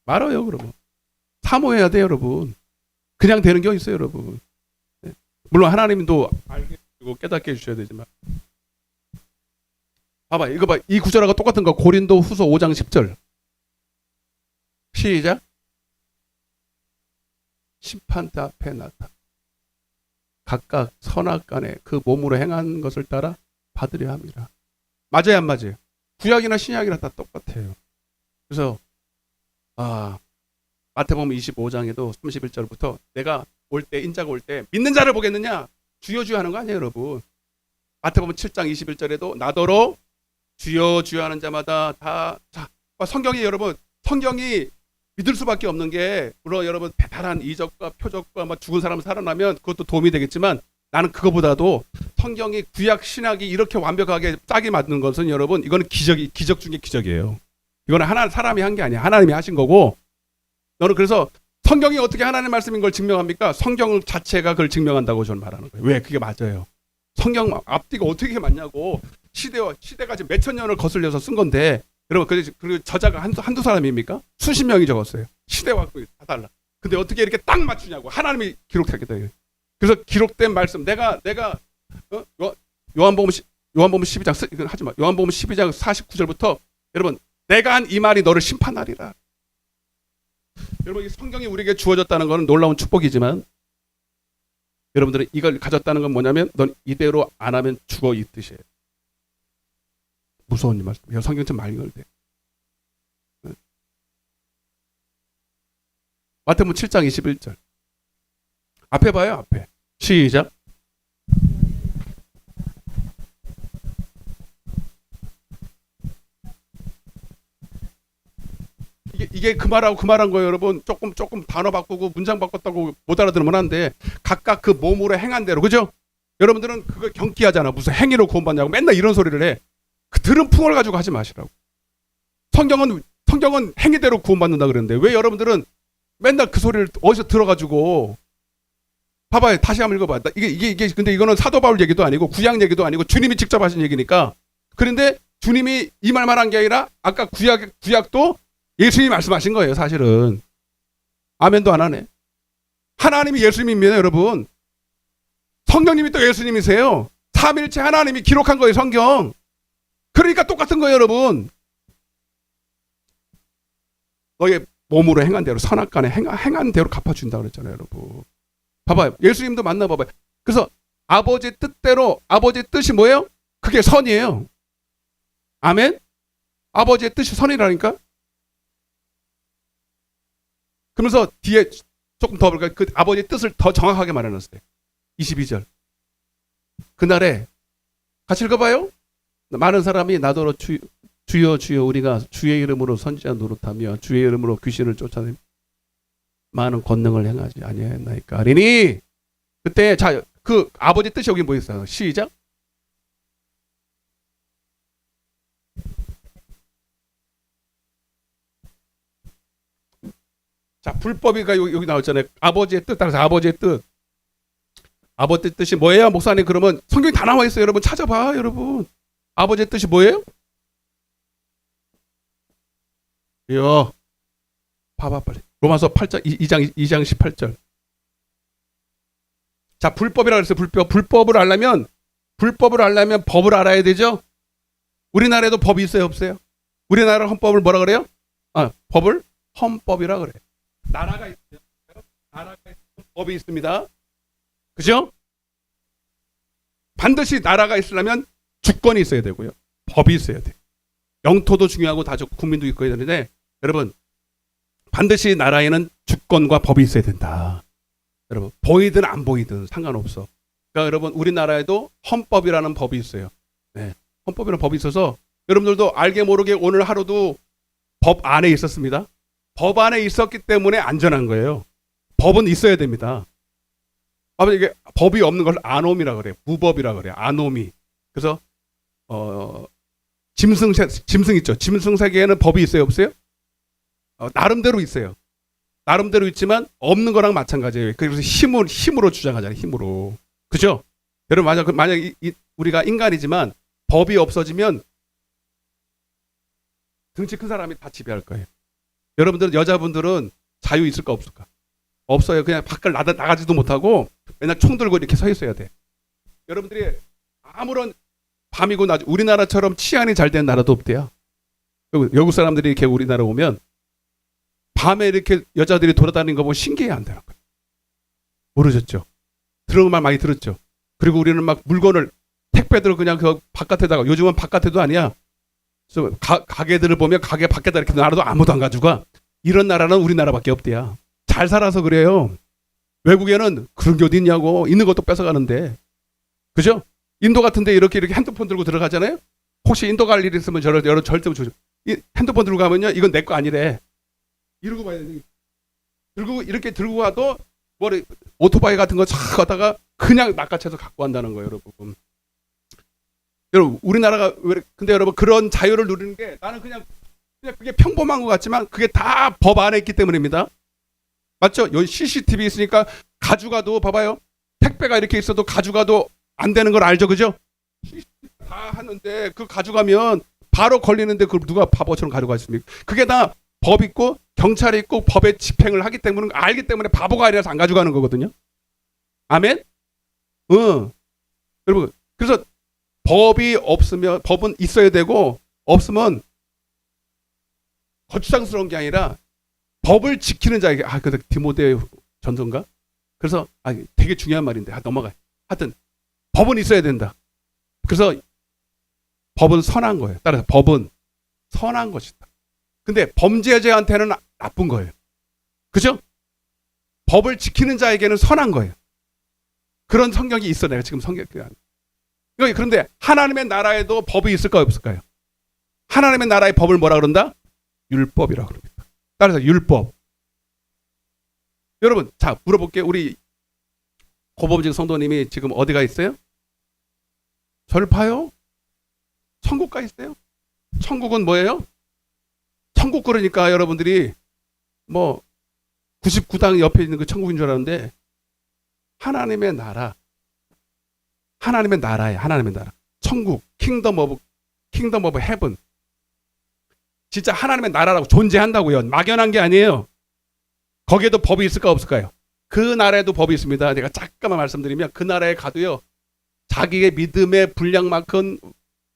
말아요 그러면. 사모해야 돼요 여러분. 그냥 되는 게 있어요 여러분. 네. 물론 하나님도 알게 해주고 깨닫게 해주셔야 되지만. 봐봐 이거 봐. 이 구절하고 똑같은 거 고린도 후서 5장 10절. 시작. 심판대 앞에 나타 각각 선악간에 그 몸으로 행한 것을 따라 받으려 합니다. 맞아요 안 맞아요? 구약이나 신약이나 다 똑같아요. 그래서 마태복음 25장에도 31절부터 내가 올 때 인자가 올 때 믿는 자를 보겠느냐 주여 주여 하는 거 아니에요 여러분. 마태복음 7장 21절에도 나더러 주여 주여 하는 자마다 성경이 여러분 성경이 믿을 수밖에 없는 게 물론 여러분 대단한 이적과 표적과 죽은 사람 살아나면 그것도 도움이 되겠지만 나는 그거보다도 성경이 구약 신약이 이렇게 완벽하게 짝이 맞는 것은 여러분 이거는 기적 중에 기적이에요. 이거는 사람이 한 게 아니야. 하나님이 하신 거고 너는 그래서 성경이 어떻게 하나님의 말씀인 걸 증명합니까? 성경 자체가 그걸 증명한다고 저는 말하는 거예요. 왜? 그게 맞아요. 성경 앞뒤가 어떻게 맞냐고. 시대가 지금 몇천 년을 거슬려서 쓴 건데 여러분 그리고 저자가 한두 사람입니까? 수십 명이 적었어요. 시대와 다 달라. 근데 어떻게 이렇게 딱 맞추냐고. 하나님이 기록하겠다. 그래서 기록된 말씀 내가 요한복음 12장 하지 마. 요한복음 12장 49절부터 여러분 내가 한 이 말이 너를 심판하리라. 여러분 이 성경이 우리에게 주어졌다는 것은 놀라운 축복이지만 여러분들은 이걸 가졌다는 건 뭐냐면 넌 이대로 안 하면 죽어 이 뜻이에요. 무서운 이 말씀. 성경 좀 많이 읽어야 돼. 마태복음 7장 21절. 앞에 봐요, 앞에. 시작. 이게 그 말하고 그 말한 거예요, 여러분. 조금 단어 바꾸고 문장 바꿨다고 못 알아들으면 한데 각각 그 몸으로 행한 대로, 그죠? 여러분들은 그걸 경기하잖아. 무슨 행위로 구원받냐고 맨날 이런 소리를 해. 그 들은 풍을 가지고 하지 마시라고. 성경은 행위대로 구원받는다 그랬는데 왜 여러분들은 맨날 그 소리를 어디서 들어가지고 봐봐요. 다시 한번 읽어봐. 이게 근데 이거는 사도 바울 얘기도 아니고 구약 얘기도 아니고 주님이 직접 하신 얘기니까. 그런데 주님이 이 말만 한 게 아니라 아까 구약도 예수님이 말씀하신 거예요. 사실은. 아멘도 안 하네. 하나님이 예수님입니다. 여러분. 성령님이 또 예수님이세요. 삼일체 하나님이 기록한 거예요. 성경. 그러니까 똑같은 거예요. 여러분. 너의 몸으로 행한 대로 선악간에 행한 대로 갚아준다 그랬잖아요. 여러분. 봐봐요. 예수님도 만나봐봐요. 그래서 아버지 뜻대로 아버지 뜻이 뭐예요? 그게 선이에요. 아멘? 아버지의 뜻이 선이라니까? 그러면서 뒤에 조금 더 볼까요? 그 아버지의 뜻을 더 정확하게 말해놨어요. 22절. 그날에 같이 읽어봐요. 많은 사람이 나더러 주여 주여 우리가 주의 이름으로 선지자 노릇하며 주의 이름으로 귀신을 쫓아내며 많은 권능을 행하지 아니하였나이까 하리니 그때 자 그 아버지 뜻이 여기 뭐 있어요? 시작. 자 불법이가 여기 나왔잖아요. 아버지의 뜻 따라서 아버지의 뜻. 아버지의 뜻이 뭐예요? 목사님 그러면 성경이 다 나와 있어요. 여러분 찾아봐 여러분. 아버지의 뜻이 뭐예요? 요 봐봐 빨리. 로마서 8장 2장 18절. 자, 불법이라고 그랬어요. 불법을 알려면 법을 알아야 되죠. 우리나라에도 법이 있어요, 없어요? 우리나라 헌법을 뭐라 그래요? 법을 헌법이라 그래. 나라가 있어요. 나라가 있으면 법이 있습니다. 그죠? 반드시 나라가 있으려면 주권이 있어야 되고요. 법이 있어야 돼. 영토도 중요하고 다 국민도 있고 해야 되는데 여러분 반드시 나라에는 주권과 법이 있어야 된다. 여러분 보이든 안 보이든 상관없어. 그러니까 여러분 우리나라에도 헌법이라는 법이 있어요. 네, 헌법이라는 법이 있어서 여러분들도 알게 모르게 오늘 하루도 법 안에 있었습니다. 법 안에 있었기 때문에 안전한 거예요. 법은 있어야 됩니다. 이게 법이 없는 걸 아노미라 그래요. 무법이라 그래요. 아노미. 그래서 짐승 있죠. 짐승 세계에는 법이 있어요, 없어요? 나름대로 있어요. 나름대로 있지만 없는 거랑 마찬가지예요. 그래서 힘으로 주장하잖아요. 힘으로. 그죠? 여러분 만약 우리가 인간이지만 법이 없어지면 등치 큰 사람이 다 지배할 거예요. 여러분들 여자분들은 자유 있을까 없을까? 없어요. 그냥 밖을 나가지도 못하고 맨날 총 들고 이렇게 서 있어야 돼. 여러분들이 아무런 밤이고 낮 우리나라처럼 치안이 잘 된 나라도 없대요. 외국 사람들이 이렇게 우리나라 오면 밤에 이렇게 여자들이 돌아다니는 거 보면 신기해 한다는 거예요. 모르셨죠? 들은 말 많이 들었죠? 그리고 우리는 막 물건을 택배들을 그냥 그 바깥에다가 요즘은 바깥에도 아니야. 그래서 가게들을 보면 가게 밖에다 이렇게 놔도 아무도 안 가지고 가. 이런 나라는 우리나라밖에 없대요. 잘 살아서 그래요. 외국에는 그런 게 어디 있냐고 있는 것도 뺏어가는데 그죠? 인도 같은데 이렇게 핸드폰 들고 들어가잖아요. 혹시 인도 갈 일 있으면 절대 조심. 핸드폰 들고 가면요 이건 내 거 아니래. 이러고 봐야 돼. 이렇게 들고 가도 오토바이 같은 거 싹 가다가 그냥 낚아채서 갖고 간다는 거예요, 여러분. 여러분 우리나라가 근데 여러분 그런 자유를 누리는 게 나는 그냥 그게 평범한 것 같지만 그게 다 법 안에 있기 때문입니다. 맞죠? 여기 CCTV 있으니까 가져가도 봐봐요. 택배가 이렇게 있어도 가져가도 안 되는 걸 알죠, 그죠? 다 하는데 그 가져가면 바로 걸리는데 그걸 누가 바보처럼 가져가 있습니까? 그게 다 법 있고 경찰이 있고 법의 집행을 하기 때문에 알기 때문에 바보가 아니라서 안 가져가는 거거든요. 아멘? 여러분 그래서 법이 없으면 법은 있어야 되고 없으면 거추장스러운 게 아니라 법을 지키는 자에게 그 디모데 전서인가? 그래서 되게 중요한 말인데 넘어가. 하여튼 법은 있어야 된다. 그래서 법은 선한 거예요. 따라서 법은 선한 것이다. 근데 범죄자한테는 나쁜 거예요. 그죠? 법을 지키는 자에게는 선한 거예요. 그런 성경이 있어. 내가 지금 성경 그런데 하나님의 나라에도 법이 있을까요, 없을까요? 하나님의 나라의 법을 뭐라 그런다? 율법이라고 그럽니다. 따라서 율법. 여러분, 자 물어볼게요. 우리 고범직 성도님이 지금 어디가 있어요? 저를 봐요? 천국 가 있어요? 천국은 뭐예요? 천국 그러니까 여러분들이 뭐 99당 옆에 있는 그 천국인 줄 알았는데 하나님의 나라, 하나님의 나라에 하나님의 나라, 천국, 킹덤 오브 헤븐. 진짜 하나님의 나라라고 존재한다고요. 막연한 게 아니에요. 거기에도 법이 있을까 없을까요? 그 나라에도 법이 있습니다. 제가 잠깐만 말씀드리면 그 나라에 가도요. 자기의 믿음의 분량만큼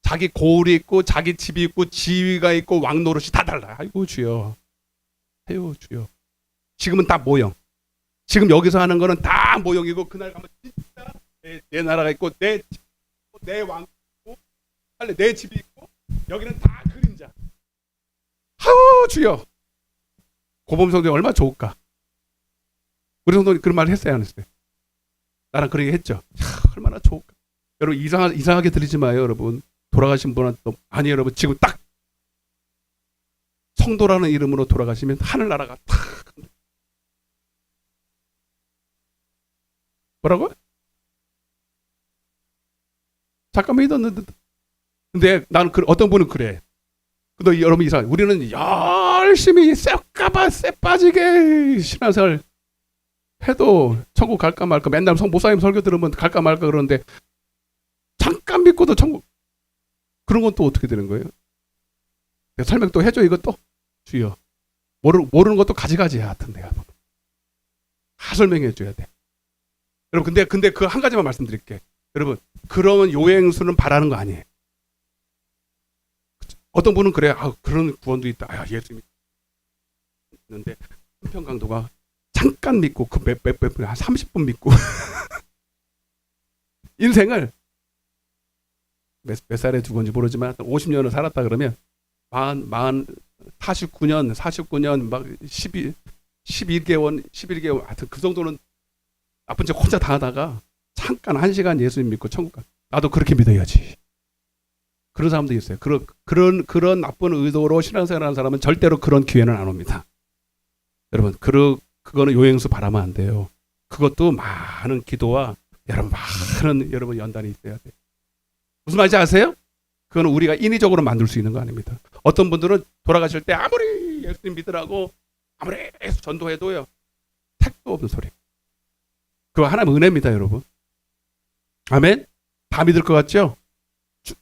자기 고을이 있고 자기 집이 있고 지위가 있고 왕노릇이 다 달라요. 아이고 주여. 아이고 주여. 지금은 다 모형. 지금 여기서 하는 거는 다 모형이고 그날 가면 진짜 내 나라가 있고 내 왕이 있고 내 집이 있고 여기는 다 그림자. 아우 주여. 고범 성도님 얼마나 좋을까. 우리 성도님 그런 말 했어요 안 했어요? 나랑 그런 얘기 했죠. 얼마나 좋을까. 여러분 이상하게 들리지 마요 여러분. 돌아가신 분한테 아니 여러분 지금 딱 성도라는 이름으로 돌아가시면 하늘나라가 탁 뭐라고? 잠깐만 믿었는데 근데 나는 어떤 분은 그래. 근데 여러분 이상 우리는 열심히 쎄 빠지게 신앙생활 해도 천국 갈까 말까 맨날 목사님 설교 들으면 갈까 말까 그러는데 잠깐 믿고도 천국 그런 건 또 어떻게 되는 거예요? 설명 또 해줘 이것도 주여 모르는 것도 가지가지야 하여튼 내가 다 설명해 줘야 돼. 여러분 근데 그 한 가지만 말씀드릴게. 여러분 그런 요행수는 바라는 거 아니에요. 어떤 분은 그래 그런 구원도 있다. 예수 믿는데 한편 강도가 잠깐 믿고 그 한 30분 믿고 인생을 몇 살에 죽었는지 모르지만 50년을 살았다 그러면 49년 막 11개월 하여튼 그 정도는 나쁜 짓 혼자 당하다가 잠깐 1시간 예수 믿고 천국 가. 나도 그렇게 믿어야지. 그런 사람도 있어요. 그런 나쁜 의도로 신앙생활하는 사람은 절대로 그런 기회는 안 옵니다. 여러분 그거는 요행수 바라면 안 돼요. 그것도 많은 기도와 많은 여러분 연단이 있어야 돼요. 무슨 말인지 아세요? 그거는 우리가 인위적으로 만들 수 있는 거 아닙니다. 어떤 분들은 돌아가실 때 아무리 예수님 믿으라고 아무리 전도해도요. 택도 없는 소리. 그거 하나님 은혜입니다 여러분. 아멘? 다 믿을 것 같죠?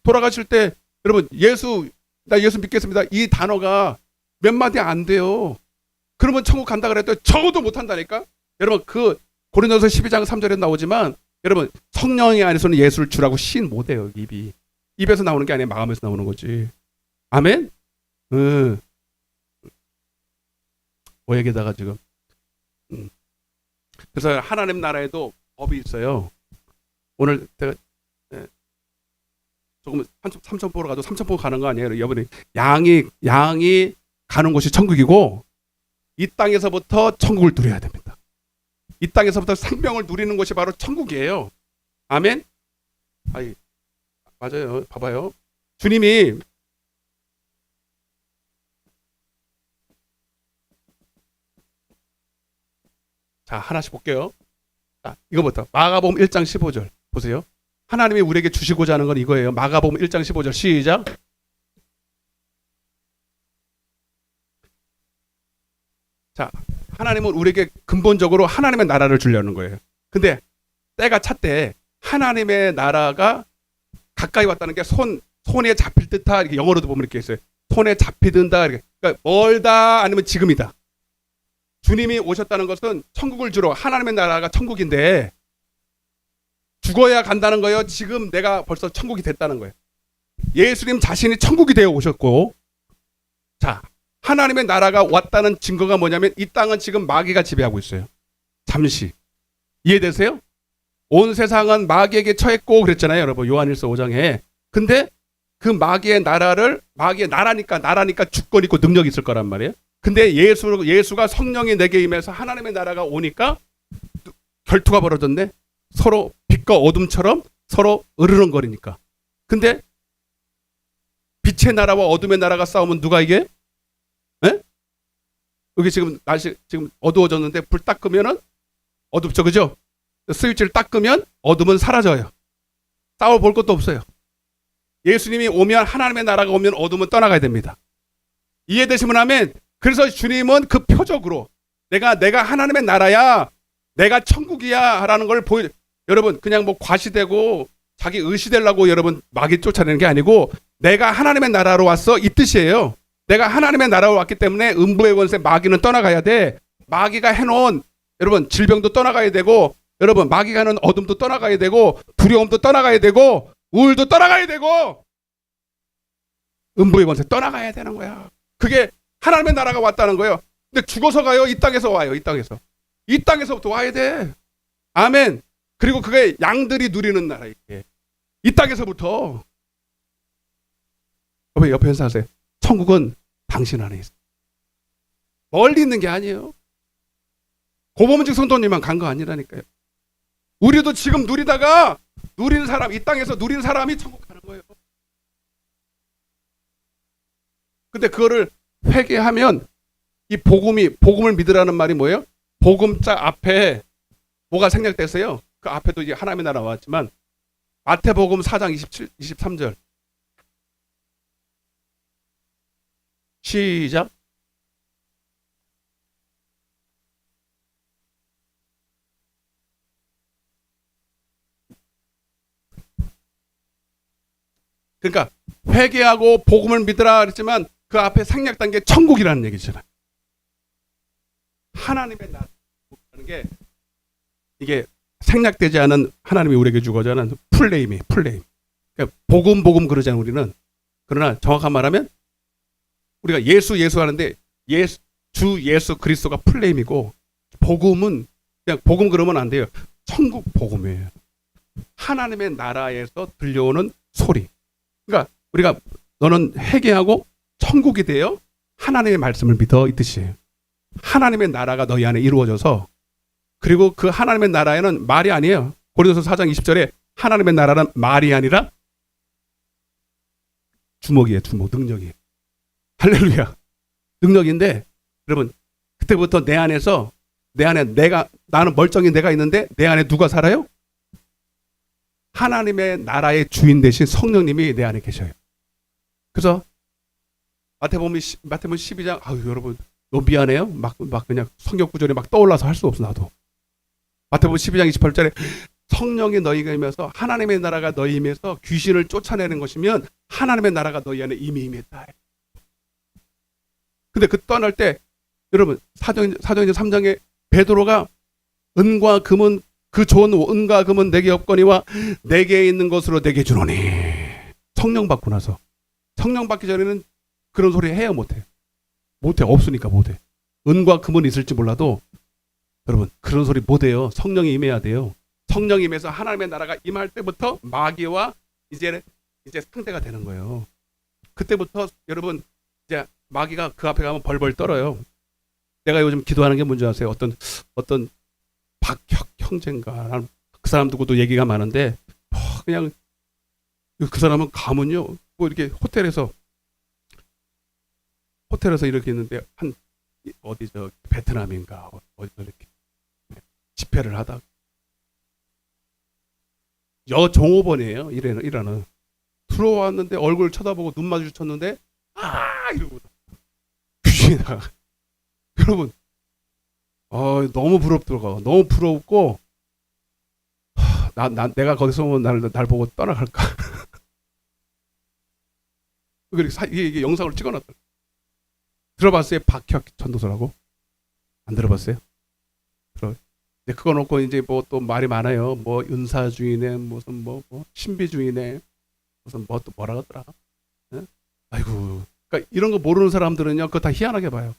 돌아가실 때 여러분 나 예수 믿겠습니다. 이 단어가 몇 마디 안 돼요. 그러면 천국 간다 그랬더니 적어도 못한다니까? 여러분 그 고린도서 12장 3절에 나오지만 여러분 성령의 안에서는 예수를 주라고 시인 못해요. 입에서 나오는 게 아니라 마음에서 나오는 거지. 아멘? 뭐에게다가 지금 그래서 하나님 나라에도 법이 있어요. 오늘 제가 조금 삼천포로 가도 삼천포 가는 거 아니에요? 여러분이 양이 가는 곳이 천국이고 이 땅에서부터 천국을 누려야 됩니다. 이 땅에서부터 생명을 누리는 것이 바로 천국이에요. 아멘? 맞아요. 봐봐요. 주님이 자 하나씩 볼게요. 자, 이거부터 마가복음 1장 15절 보세요. 하나님이 우리에게 주시고자 하는 건 이거예요. 마가복음 1장 15절 시작. 자, 하나님은 우리에게 근본적으로 하나님의 나라를 주려는 거예요. 근데 때가 찼대. 하나님의 나라가 가까이 왔다는 게 손에 잡힐 듯하 이렇게 영어로도 보면 이렇게 있어요. 손에 잡히든다 이렇게. 그러니까 멀다 아니면 지금이다. 주님이 오셨다는 것은 천국을 주러 하나님의 나라가 천국인데 죽어야 간다는 거예요. 지금 내가 벌써 천국이 됐다는 거예요. 예수님 자신이 천국이 되어 오셨고 자 하나님의 나라가 왔다는 증거가 뭐냐면 이 땅은 지금 마귀가 지배하고 있어요. 잠시 이해되세요? 온 세상은 마귀에게 처했고 그랬잖아요. 여러분 요한일서 5장에. 근데 그 마귀의 나라니까 주권 있고 능력이 있을 거란 말이에요. 근데 예수가 성령이 내게 임해서 하나님의 나라가 오니까 결투가 벌어졌네. 서로 빛과 어둠처럼 서로 으르렁거리니까. 근데 빛의 나라와 어둠의 나라가 싸우면 누가 이게? 에? 여기 지금 날씨 지금 어두워졌는데 불 딱 끄면은 어둡죠, 그죠? 스위치를 딱 끄면 어둠은 사라져요. 싸워 볼 것도 없어요. 예수님이 오면 하나님의 나라가 오면 어둠은 떠나가야 됩니다. 이해되시면 하면. 그래서 주님은 그 표적으로 내가 하나님의 나라야, 내가 천국이야 라는 걸 여러분 그냥 뭐 과시되고 자기 의시되려고 여러분 마귀 쫓아내는 게 아니고 내가 하나님의 나라로 왔어 이 뜻이에요. 내가 하나님의 나라로 왔기 때문에 음부의 권세 마귀는 떠나가야 돼. 마귀가 해놓은 여러분 질병도 떠나가야 되고, 여러분 마귀가 하는 어둠도 떠나가야 되고, 두려움도 떠나가야 되고, 우울도 떠나가야 되고, 음부의 권세 떠나가야 되는 거야. 그게 하나님의 나라가 왔다는 거예요. 근데 죽어서 가요? 이 땅에서 와요? 이 땅에서부터 와야 돼. 아멘. 그리고 그게 양들이 누리는 나라. 이게 이 땅에서부터. 옆에 인사하세요. 천국은 당신 안에 있어. 멀리 있는 게 아니에요. 고범직 성도님만 간 거 아니라니까요. 우리도 지금 누리다가 누리는 사람, 이 땅에서 누리는 사람이 천국 가는 거예요. 근데 그거를 회개하면 이 복음을 믿으라는 말이 뭐예요? 복음자 앞에 뭐가 생략됐어요? 그 앞에도 이제 하나님의 나라 왔지만 마태복음 4장 23절 시작. 그러니까 회개하고 복음을 믿으라 그랬지만 그 앞에 생략된 게 천국이라는 얘기잖아요. 하나님의 나라라는 게 이게 생략되지 않은 하나님이 우리에게 주고자 하는 플레임. 그러니까 복음 그러잖아요, 우리는. 그러나 정확한 말하면 우리가 예수 하는데 주 예수 그리스도가 플레임이고, 복음은 그냥 복음 그러면 안 돼요. 천국 복음이에요. 하나님의 나라에서 들려오는 소리. 그러니까 우리가 너는 회개하고 천국이 되어 하나님의 말씀을 믿어 이 뜻이에요. 하나님의 나라가 너희 안에 이루어져서, 그리고 그 하나님의 나라에는 말이 아니에요. 고린도서 4장 20절에 하나님의 나라는 말이 아니라 주먹이에요. 능력이에요. 할렐루야. 능력인데 여러분 그때부터 내 안에 나는 멀쩡히 내가 있는데 내 안에 누가 살아요? 하나님의 나라의 주인 되신 성령님이 내 안에 계셔요. 그래서 마태복음 12장 여러분 너무 미안해요. 막 그냥 성경 구절이 막 떠올라서 할 수 없어 나도. 마태복음 12장 28절에 성령이 너희가 임해서 하나님의 나라가 너희 임해서 귀신을 쫓아내는 것이면 하나님의 나라가 너희 안에 이미 임했다. 근데 그 떠날 때 여러분 사도행전 3장에 베드로가 은과 금은 그 좋은 은과 금은 내게 없거니와 내게 있는 것으로 내게 주노니. 성령 받고 나서. 성령 받기 전에는 그런 소리 해야 못해. 없으니까 못해. 은과 금은 있을지 몰라도 여러분 그런 소리 못해요. 성령이 임해야 돼요. 성령이 임해서 하나님의 나라가 임할 때부터 마귀와 이제 상대가 되는 거예요. 그때부터 여러분 이제 마귀가 그 앞에 가면 벌벌 떨어요. 내가 요즘 기도하는 게 뭔지 아세요? 어떤 박혁 형제인가, 그 사람 두고도 얘기가 많은데 그냥 그 사람은 가면요 뭐 이렇게 호텔에서 이렇게 있는데 한 어디 베트남인가 어디서 이렇게 집회를 하다 여종업원이에요. 이라는 들어왔는데 얼굴 쳐다보고 눈 마주쳤는데 이러고 귀신이 나가. 여러분 너무 부럽더라고. 너무 부럽고 내가 거기서 오면 날 보고 떠나갈까. 이게 영상으로 찍어놨다. 들어봤어요? 박혁 전도서라고? 안 들어봤어요? 그거 놓고 이제 뭐 또 말이 많아요. 뭐 은사주의네, 무슨 뭐 신비주의네, 무슨 뭐 또 뭐라 그러더라. 네? 아이고, 그러니까 이런 거 모르는 사람들은요, 그거 다 희한하게 봐요.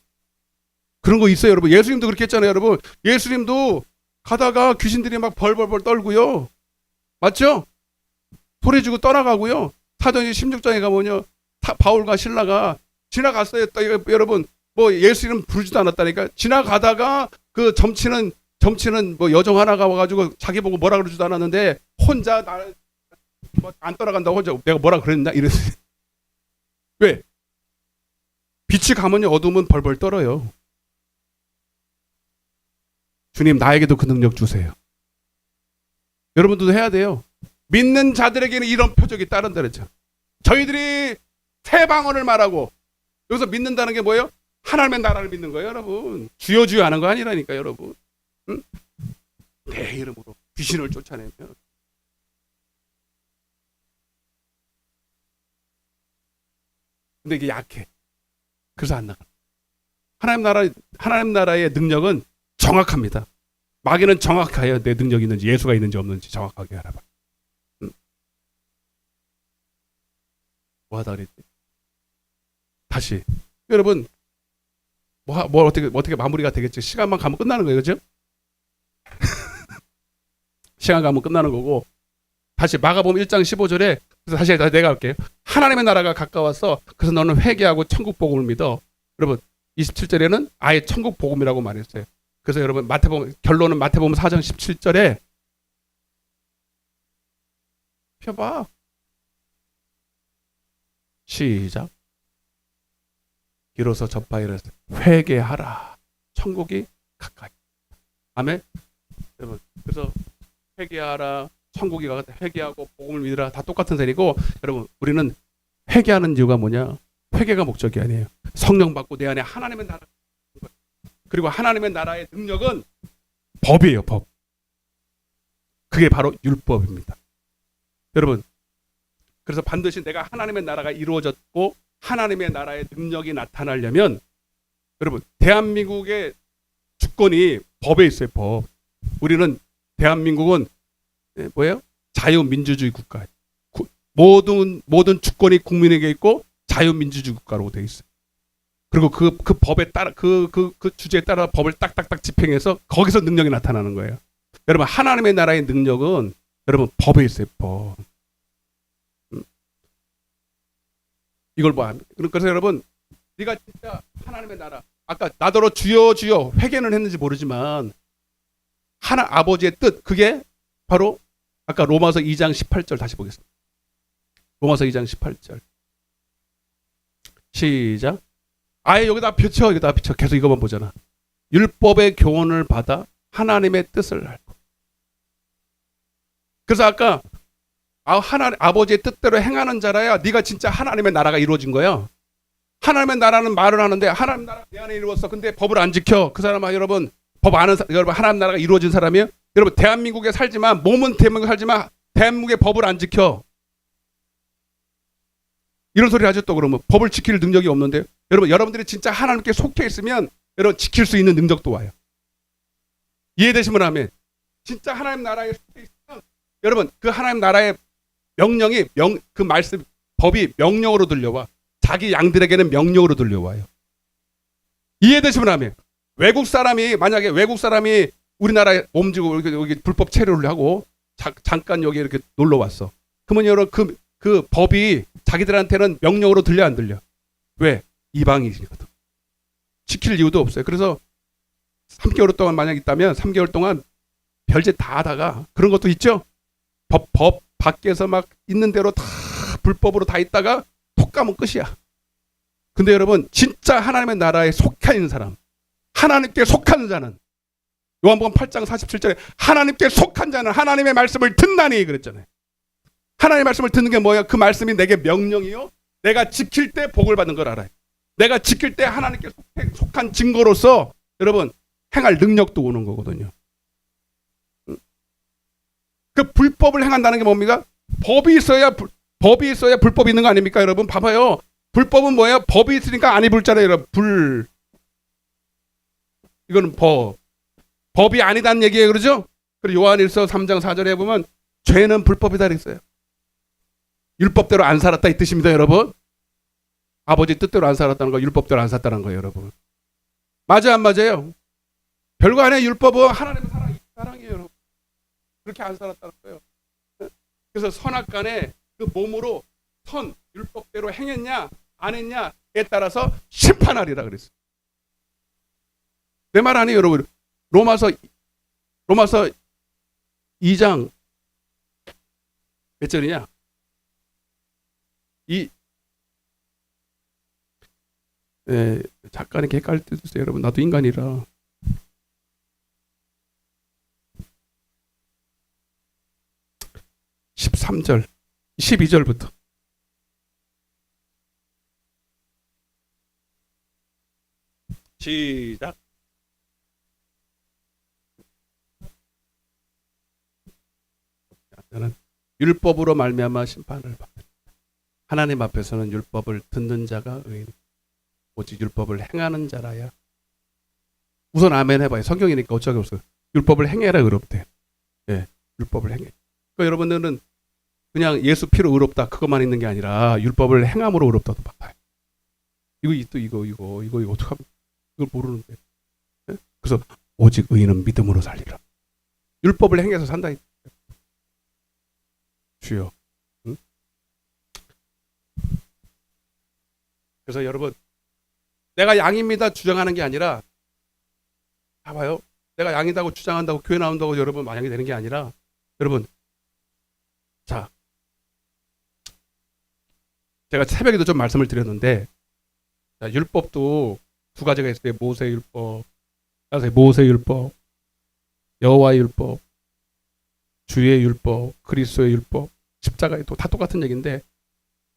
그런 거 있어요, 여러분. 예수님도 그렇게 했잖아요, 여러분. 예수님도 가다가 귀신들이 막 벌벌벌 떨고요. 맞죠? 소리 지고 떠나가고요. 사도행전 16장에 가면요, 바울과 실라가 지나갔어요. 여러분, 뭐 예수님 부르지도 않았다니까. 지나가다가 그 점치는 뭐 여정 하나가 와가지고 자기 보고 뭐라 그러지도 않았는데 혼자 안 떠나간다고 혼자 내가 뭐라 그랬나 이랬어요. 왜? 빛이 가면요 어둠은 벌벌 떨어요. 주님 나에게도 그 능력 주세요. 여러분들도 해야 돼요. 믿는 자들에게는 이런 표적이 따른다 그랬죠. 저희들이 새 방언을 말하고 여기서 믿는다는 게 뭐예요? 하나님의 나라를 믿는 거예요, 여러분. 주여 주여 하는 거 아니라니까, 여러분. 응? 내 이름으로 귀신을 쫓아내면. 근데 이게 약해. 그래서 안 나가. 하나님 나라의 능력은 정확합니다. 마귀는 정확해요. 내 능력이 있는지 예수가 있는지 없는지 정확하게 알아봐. 응? 뭐 하다 그랬지? 다시 여러분 뭐 어떻게 마무리가 되겠지? 시간만 가면 끝나는 거예요, 그죠? 시간 가면 끝나는 거고 다시 마가복음 1장 15절에 그래서 다시 내가 할게요. 하나님의 나라가 가까워서 그래서 너는 회개하고 천국 복음을 믿어. 여러분 27절에는 아예 천국 복음이라고 말했어요. 그래서 여러분 결론은 마태복음 4장 17절에 펴봐. 시작. 이로써 전파이를 회개하라. 천국이 가까이. 아멘. 여러분 그래서 회개하라. 천국이 가까이. 회개하고 복음을 믿으라. 다 똑같은 셈이고 여러분 우리는 회개하는 이유가 뭐냐? 회개가 목적이 아니에요. 성령 받고 내 안에 하나님의 나라. 그리고 하나님의 나라의 능력은 법이에요. 법. 그게 바로 율법입니다. 여러분 그래서 반드시 내가 하나님의 나라가 이루어졌고 하나님의 나라의 능력이 나타나려면 여러분 대한민국의 주권이 법에 있어요. 법. 우리는 대한민국은 뭐예요? 자유민주주의 국가예요. 모든 주권이 국민에게 있고 자유민주주의 국가로 되어 있어요. 그리고 그 법에 따라 그 주제에 따라 법을 딱딱딱 집행해서 거기서 능력이 나타나는 거예요. 여러분 하나님의 나라의 능력은 여러분 법에 있어요. 법. 이걸 봐. 그래서 여러분 네가 진짜 하나님의 나라 아까 나더러 주여 주여 회개는 했는지 모르지만 하나 아버지의 뜻 그게 바로 아까 로마서 2장 18절 다시 보겠습니다. 로마서 2장 18절 시작. 아예 여기다 비춰 계속 이거만 보잖아. 율법의 교훈을 받아 하나님의 뜻을 알고. 그래서 아까 아버지의 뜻대로 행하는 자라야 네가 진짜 하나님의 나라가 이루어진 거야. 하나님의 나라는 말을 하는데 하나님 나라 내 안에 이루었어. 근데 법을 안 지켜. 그 사람아 여러분 법 아는 여러분 하나님 나라가 이루어진 사람이에요. 여러분 대한민국에 살지만 몸은 대한민국에 살지만 대한민국의 법을 안 지켜. 이런 소리 하죠 또 그러면 법을 지킬 능력이 없는데 여러분들이 진짜 하나님께 속해 있으면 여러분 지킬 수 있는 능력도 와요. 이해되시면 하면 진짜 하나님 나라에 속해 있으면 여러분 그 하나님 나라의 명령이 그 말씀 법이 명령으로 들려와. 자기 양들에게는 명령으로 들려와요. 이해되시면 하면 만약에 외국 사람이 우리나라에 옮지고 여기 불법 체류를 하고 잠깐 여기 이렇게 놀러 왔어. 그러면 여러분 그 법이 자기들한테는 명령으로 들려 안 들려? 왜? 이방인이거든. 지킬 이유도 없어요. 그래서 3개월 동안 만약 있다면 3개월 동안 별짓 다 하다가 그런 것도 있죠. 법 밖에서 막 있는 대로 다 불법으로 다 있다가 톡 가면 끝이야. 근데 여러분 진짜 하나님의 나라에 속해 있는 사람 하나님께 속한 자는 요한복음 8장 47절에 하나님께 속한 자는 하나님의 말씀을 듣나니 그랬잖아요. 하나님의 말씀을 듣는 게 뭐야? 그 말씀이 내게 명령이요. 내가 지킬 때 복을 받는 걸 알아요. 내가 지킬 때 하나님께 속한 증거로서 여러분 행할 능력도 오는 거거든요. 그 불법을 행한다는 게 뭡니까? 법이 있어야 불법이 있는 거 아닙니까? 여러분 봐봐요. 불법은 뭐예요? 법이 있으니까 안 입을 잖아요. 여러분 이거는 법이 아니다는 얘기예요. 그러죠? 그리고 요한일서 3장 4절에 보면 죄는 불법이다 그랬어요. 율법대로 안 살았다 이 뜻입니다. 여러분 아버지 뜻대로 안 살았다는 거 율법대로 안 살았다는 거예요. 여러분 맞아요 안 맞아요? 별거 아니에요. 율법은 하나님의 사랑이에요. 여러분 그렇게 안 살았다는 거예요. 그래서 선악간에 그 몸으로 율법대로 행했냐 안 했냐에 따라서 심판하리라 그랬어요. 내 말 아니에요 여러분. 로마서 2장 몇 절이냐? 작가는 헷갈릴 때도 있어요. 여러분 나도 인간이라. (13절) 12절부터 시작. 저는 율법으로 말미암아 심판을 받는다. 하나님 앞에서는 율법을 듣는 자가 의인, 오직 율법을 행하는 자라야. 우선 아멘 해봐요. 성경이니까 어쩌기 없어요. 율법을 행해라 의롭대. 예, 율법을 행해. 그러니까 여러분들은 그냥 예수 피로 의롭다 그것만 있는 게 아니라 율법을 행함으로 의롭다도 받아요. 이거 어떻게 하면 이걸 모르는데. 예? 그래서 오직 의인은 믿음으로 살리라. 율법을 행해서 산다. 주여. 응? 그래서 여러분, 내가 양입니다 주장하는 게 아니라, 봐봐요. 내가 양이다고 주장한다고 교회 나온다고 여러분 만약에 되는 게 아니라, 여러분, 자, 제가 새벽에도 좀 말씀을 드렸는데, 자, 율법도 두 가지가 있어요. 모세율법, 모세율법, 여호와의 율법, 주의 율법, 그리스도의 율법, 십자가에도 다 똑같은 얘기인데,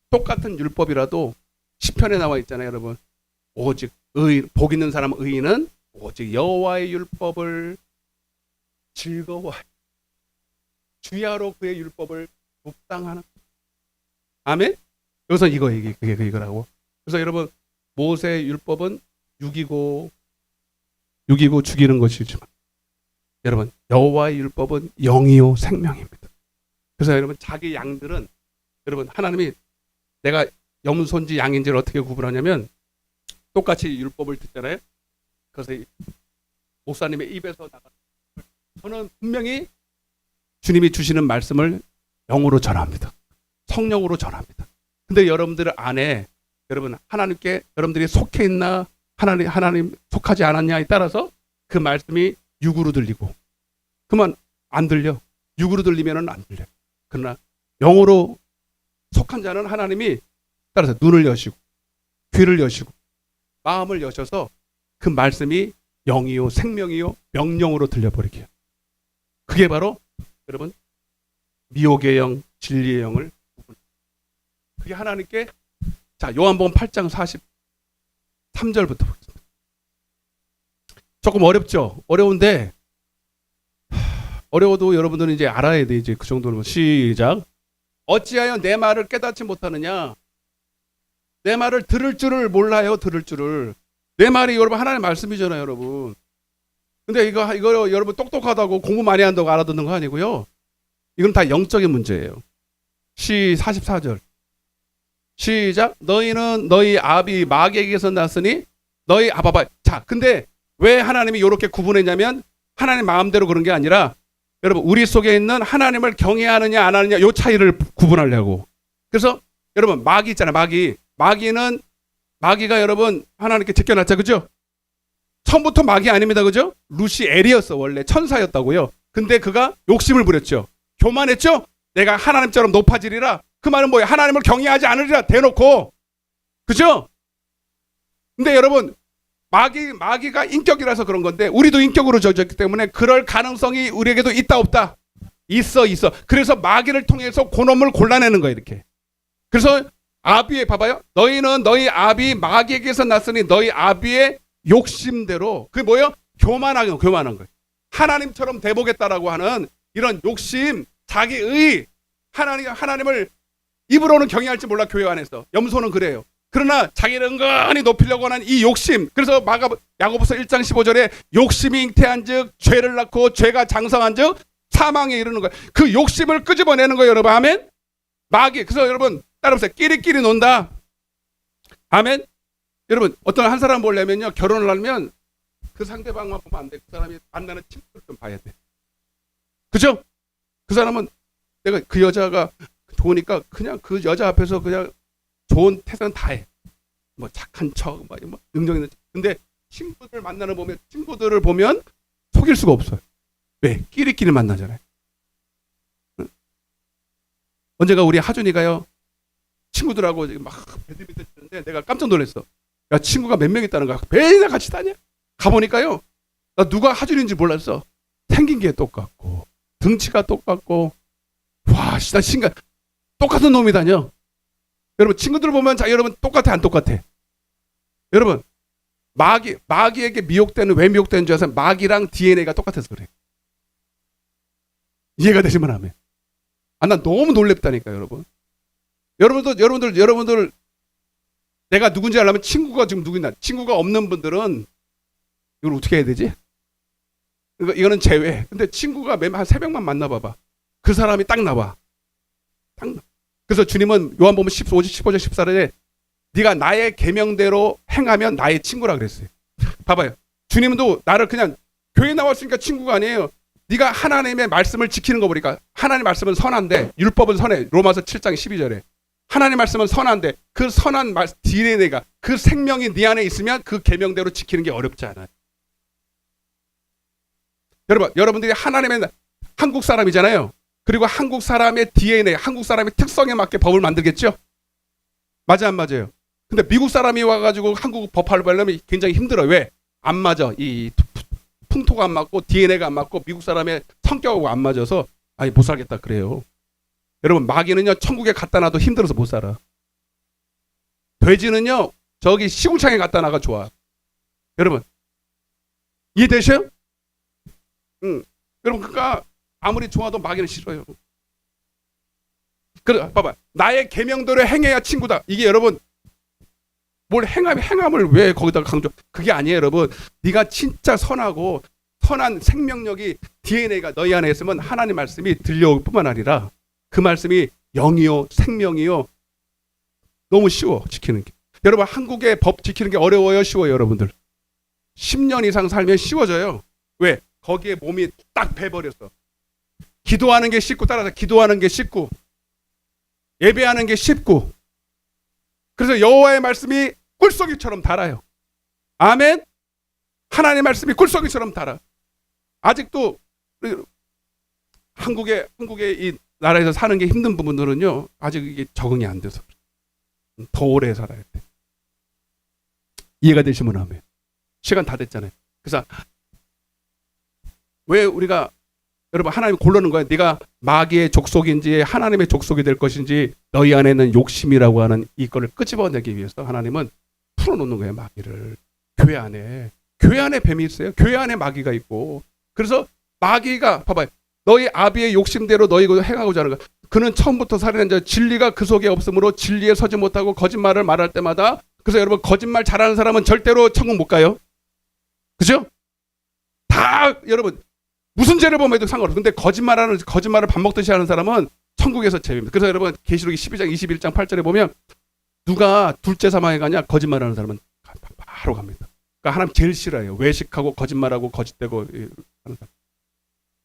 똑같은 율법이라도 시편에 나와 있잖아요, 여러분. 오직 복 있는 사람 의인은 오직 여호와의 율법을 즐거워해. 주야로 그의 율법을 묵상하는. 아멘? 여기서 그게 이거라고. 그래서 여러분, 모세의 율법은 육이고 죽이는 것이지만, 여러분, 여호와의 율법은 영이요 생명입니다. 그래서 여러분, 자기 양들은, 여러분, 하나님이 내가 염소인지 양인지를 어떻게 구분하냐면, 똑같이 율법을 듣잖아요. 그래서 목사님의 입에서 나가, 저는 분명히 주님이 주시는 말씀을 영으로 전합니다. 성령으로 전합니다. 근데 여러분들 안에, 여러분, 하나님께 여러분들이 속해 있나, 하나님 속하지 않았냐에 따라서 그 말씀이 육으로 들리고, 그만 안 들려. 육으로 들리면은 안 들려. 그러나 영으로 속한 자는 하나님이 따라서 눈을 여시고 귀를 여시고 마음을 여셔서 그 말씀이 영이요 생명이요 명령으로 들려버리게 해요. 그게 바로 여러분 미혹의 영, 진리의 영을, 그게 하나님께. 자, 요한복음 8장 43절부터 보겠습니다. 조금 어렵죠? 어려운데, 어려워도 여러분들은 이제 알아야 돼. 이제 그 정도는. 시작. 어찌하여 내 말을 깨닫지 못하느냐? 내 말을 들을 줄을 몰라요. 들을 줄을. 내 말이 여러분 하나님의 말씀이잖아요, 여러분. 근데 이거 여러분 똑똑하다고 공부 많이 한다고 알아듣는 거 아니고요. 이건 다 영적인 문제예요. 44절. 시작. 너희는 너희 아비 마귀에게서 났으니 너희 봐봐. 자, 근데 왜 하나님이 이렇게 구분했냐면, 하나님 마음대로 그런 게 아니라, 여러분, 우리 속에 있는 하나님을 경외하느냐 안 하느냐 요 차이를 구분하려고. 그래서 여러분, 마귀 있잖아요. 마귀가 여러분 하나님께 제껴놨자, 그죠? 처음부터 마귀 아닙니다, 그죠? 루시엘이었어. 원래 천사였다고요. 근데 그가 욕심을 부렸죠. 교만했죠. 내가 하나님처럼 높아지리라. 그 말은 뭐예요? 하나님을 경외하지 않으리라 대놓고. 그죠? 근데 여러분, 마귀가 인격이라서 그런 건데, 우리도 인격으로 져졌기 때문에 그럴 가능성이 우리에게도 있다 없다? 있어. 그래서 마귀를 통해서 그놈을 골라내는 거예요, 이렇게. 그래서 아비의, 봐봐요. 너희는 너희 아비 마귀에게서 났으니 너희 아비의 욕심대로. 그게 뭐예요? 교만한 거예요. 하나님처럼 돼보겠다라고 하는 이런 욕심, 자기의, 하나님을 입으로는 경외할지 몰라, 교회 안에서. 염소는 그래요. 그러나 자기를 은근히 높이려고 하는 이 욕심. 그래서 야고보서 1장 15절에 욕심이 잉태한 즉 죄를 낳고 죄가 장성한 즉 사망에 이르는 거예요. 그 욕심을 끄집어내는 거예요, 여러분. 아멘. 마귀. 그래서 여러분 따라보세요. 끼리끼리 논다. 아멘. 여러분, 어떤 한 사람 보려면요, 결혼을 하면 그 상대방만 보면 안 돼. 그 사람이 만나는 친구를 좀 봐야 돼. 그죠? 그 사람은 내가 그 여자가 좋으니까 그냥 그 여자 앞에서 그냥 좋은 태도는 다 해. 뭐 착한 척, 뭐 능력 있는 척. 근데 친구들을 보면 속일 수가 없어요. 왜? 끼리끼리 만나잖아요. 응? 언제가 우리 하준이가요, 친구들하고 막 배드민턴 치는데 내가 깜짝 놀랐어. 야, 친구가 몇 명 있다는 거야. 매일 같이 다녀. 가보니까요, 나 누가 하준인지 몰랐어. 생긴 게 똑같고 등치가 똑같고, 와, 나 신기해. 똑같은 놈이 다녀. 여러분, 친구들 보면, 자, 여러분 똑같아 안 똑같아? 여러분, 마귀에게 미혹되는 왜 미혹되는 줄 아세요? 마귀랑 DNA가 똑같아서 그래. 이해가 되시면 하면. 난 너무 놀랍다니까 여러분. 여러분들 내가 누군지 알려면 친구가 지금 누구냐? 친구가 없는 분들은 이걸 어떻게 해야 되지? 이거는 제외. 근데 친구가 매번 한 3명만 만나봐봐. 그 사람이 딱 나와. 그래서 주님은 요한복음 15절 14절에 네가 나의 계명대로 행하면 나의 친구라 그랬어요. 봐봐요. 주님도 나를 그냥 교회 나왔으니까 친구가 아니에요. 네가 하나님의 말씀을 지키는 거 보니까 하나님의 말씀은 선한데 율법은 선해. 로마서 7장 12절에 하나님의 말씀은 선한데 그 선한 DNA가 그 생명이 네 안에 있으면 그 계명대로 지키는 게 어렵지 않아요. 여러분들이 하나님의 한국 사람이잖아요. 그리고 한국 사람의 DNA, 한국 사람의 특성에 맞게 법을 만들겠죠? 맞아, 안 맞아요? 근데 미국 사람이 와가지고 한국 법을 하려면 굉장히 힘들어요. 왜? 안 맞아. 이 풍토가 안 맞고 DNA가 안 맞고 미국 사람의 성격하고 안 맞아서 못 살겠다 그래요. 여러분, 마귀는요, 천국에 갖다 놔도 힘들어서 못 살아. 돼지는요, 저기 시궁창에 갖다 놔가 좋아. 여러분, 이해되셔요? 여러분, 그러니까 아무리 좋아도 마귀는 싫어요. 그래, 봐봐. 나의 계명대로 행해야 친구다. 이게 여러분, 뭘 행함을 왜 거기다가 강조? 그게 아니에요, 여러분. 네가 진짜 선하고 선한 생명력이 DNA가 너희 안에 있으면 하나님 말씀이 들려올 뿐만 아니라 그 말씀이 영이요, 생명이요. 너무 쉬워, 지키는 게. 여러분, 한국의 법 지키는 게 어려워요, 쉬워요, 여러분들? 10년 이상 살면 쉬워져요. 왜? 거기에 몸이 딱 배버렸어. 기도하는 게 쉽고, 따라서 기도하는 게 쉽고, 예배하는 게 쉽고, 그래서 여호와의 말씀이 꿀송이처럼 달아요. 아멘. 하나님의 말씀이 꿀송이처럼 달아. 아직도 한국의 이 나라에서 사는 게 힘든 부분들은요, 아직 이게 적응이 안 돼서 더 오래 살아야 돼. 이해가 되시면 아멘. 시간 다 됐잖아요. 그래서 왜 우리가 여러분 하나님이 고르는 거예요. 네가 마귀의 족속인지 하나님의 족속이 될 것인지 너희 안에 있는 욕심이라고 하는 이거를 끄집어내기 위해서 하나님은 풀어놓는 거예요. 마귀를. 교회 안에 뱀이 있어요. 교회 안에 마귀가 있고. 그래서 마귀가 봐봐요. 너희 아비의 욕심대로 너희 행하고자 하는 거. 그는 처음부터 살인한 자 진리가 그 속에 없으므로 진리에 서지 못하고 거짓말을 말할 때마다. 그래서 여러분 거짓말 잘하는 사람은 절대로 천국 못 가요. 그죠? 다 여러분 무슨 죄를 범해도 상관없어. 근데 거짓말을 밥 먹듯이 하는 사람은 천국에서 제외입니다. 그래서 여러분 계시록이 12장 21장 8절에 보면 누가 둘째 사망에 가냐? 거짓말하는 사람은 바로 갑니다. 그러니까 하나님 제일 싫어해요. 외식하고 거짓말하고 거짓되고 하는 사람.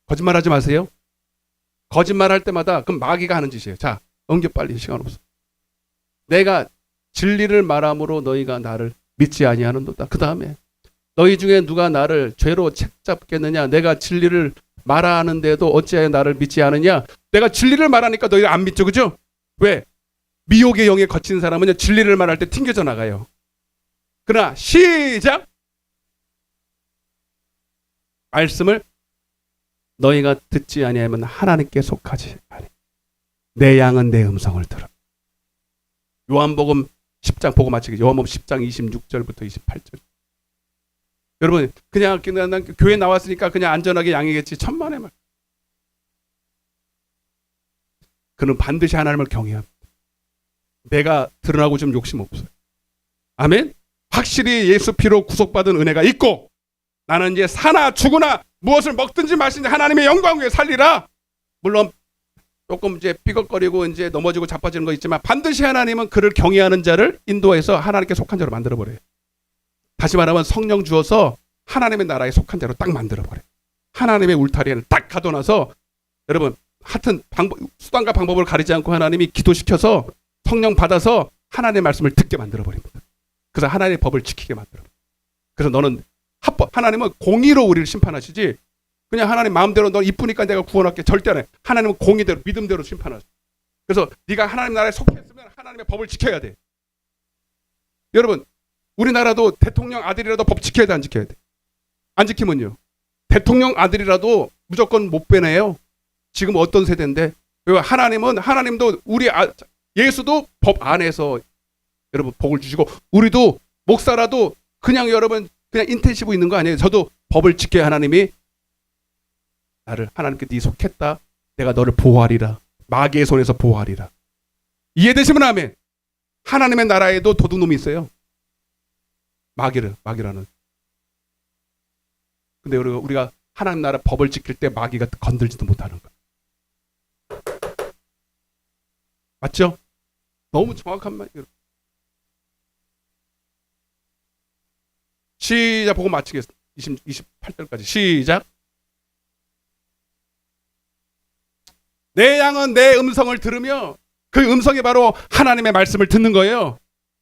거짓말하지 마세요. 거짓말할 때마다 그럼 마귀가 하는 짓이에요. 자, 옮겨 빨리 시간 없어. 내가 진리를 말함으로 너희가 나를 믿지 아니하는도다. 그 다음에 너희 중에 누가 나를 죄로 책잡겠느냐? 내가 진리를 말하는데도 어찌하여 나를 믿지 않으냐? 내가 진리를 말하니까 너희가 안 믿죠, 그죠? 왜? 미혹의 영에 거친 사람은 진리를 말할 때 튕겨져 나가요. 그러나 시작! 말씀을 너희가 듣지 아니하면 하나님께 속하지 아니. 내 양은 내 음성을 들어. 요한복음 10장 보고 마치기. 요한복음 10장 26절부터 28절. 여러분 그냥 난 교회 나왔으니까 그냥 안전하게 양이겠지. 천만의 말. 그는 반드시 하나님을 경외합니다. 내가 드러나고 좀 욕심 없어요. 아멘. 확실히 예수 피로 구속받은 은혜가 있고 나는 이제 사나 죽으나 무엇을 먹든지 마시든지 하나님의 영광 위에 살리라. 물론 조금 이제 삐걱거리고 이제 넘어지고 자빠지는 거 있지만 반드시 하나님은 그를 경외하는 자를 인도해서 하나님께 속한 자로 만들어 버려요. 다시 말하면 성령 주어서 하나님의 나라에 속한 자로 딱 만들어 버려요. 하나님의 울타리에는 딱 가둬놔서 여러분 하여튼 수단과 방법을 가리지 않고 하나님이 기도시켜서 성령 받아서 하나님의 말씀을 듣게 만들어 버립니다. 그래서 하나님의 법을 지키게 만들어. 그래서 너는 합법. 하나님은 공의로 우리를 심판하시지 그냥 하나님 마음대로 너 이쁘니까 내가 구원할게 절대 안 해. 하나님은 공의대로 믿음대로 심판하시. 그래서 네가 하나님 나라에 속했으면 하나님의 법을 지켜야 돼. 여러분 우리나라도 대통령 아들이라도 법 지켜야 돼, 안 지켜야 돼? 안 지키면요. 대통령 아들이라도 무조건 못 빼내요. 지금 어떤 세대인데 하나님도 예수도 법 안에서 여러분 복을 주시고 우리도 목사라도 그냥 여러분 그냥 인텐시브 있는 거 아니에요. 저도 법을 지켜야 하나님이 나를 하나님께 네 속했다. 내가 너를 보호하리라. 마귀의 손에서 보호하리라. 이해되시면 아멘. 하나님의 나라에도 도둑놈이 있어요. 마귀라는. 근데 우리가 하나님 나라 법을 지킬 때 마귀가 건들지도 못하는 거예요. 맞죠? 너무 정확한 말이에요. 시작. 보고 마치겠습니다. 28절까지 시작. 내 양은 내 음성을 들으며, 그 음성이 바로 하나님의 말씀을 듣는 거예요.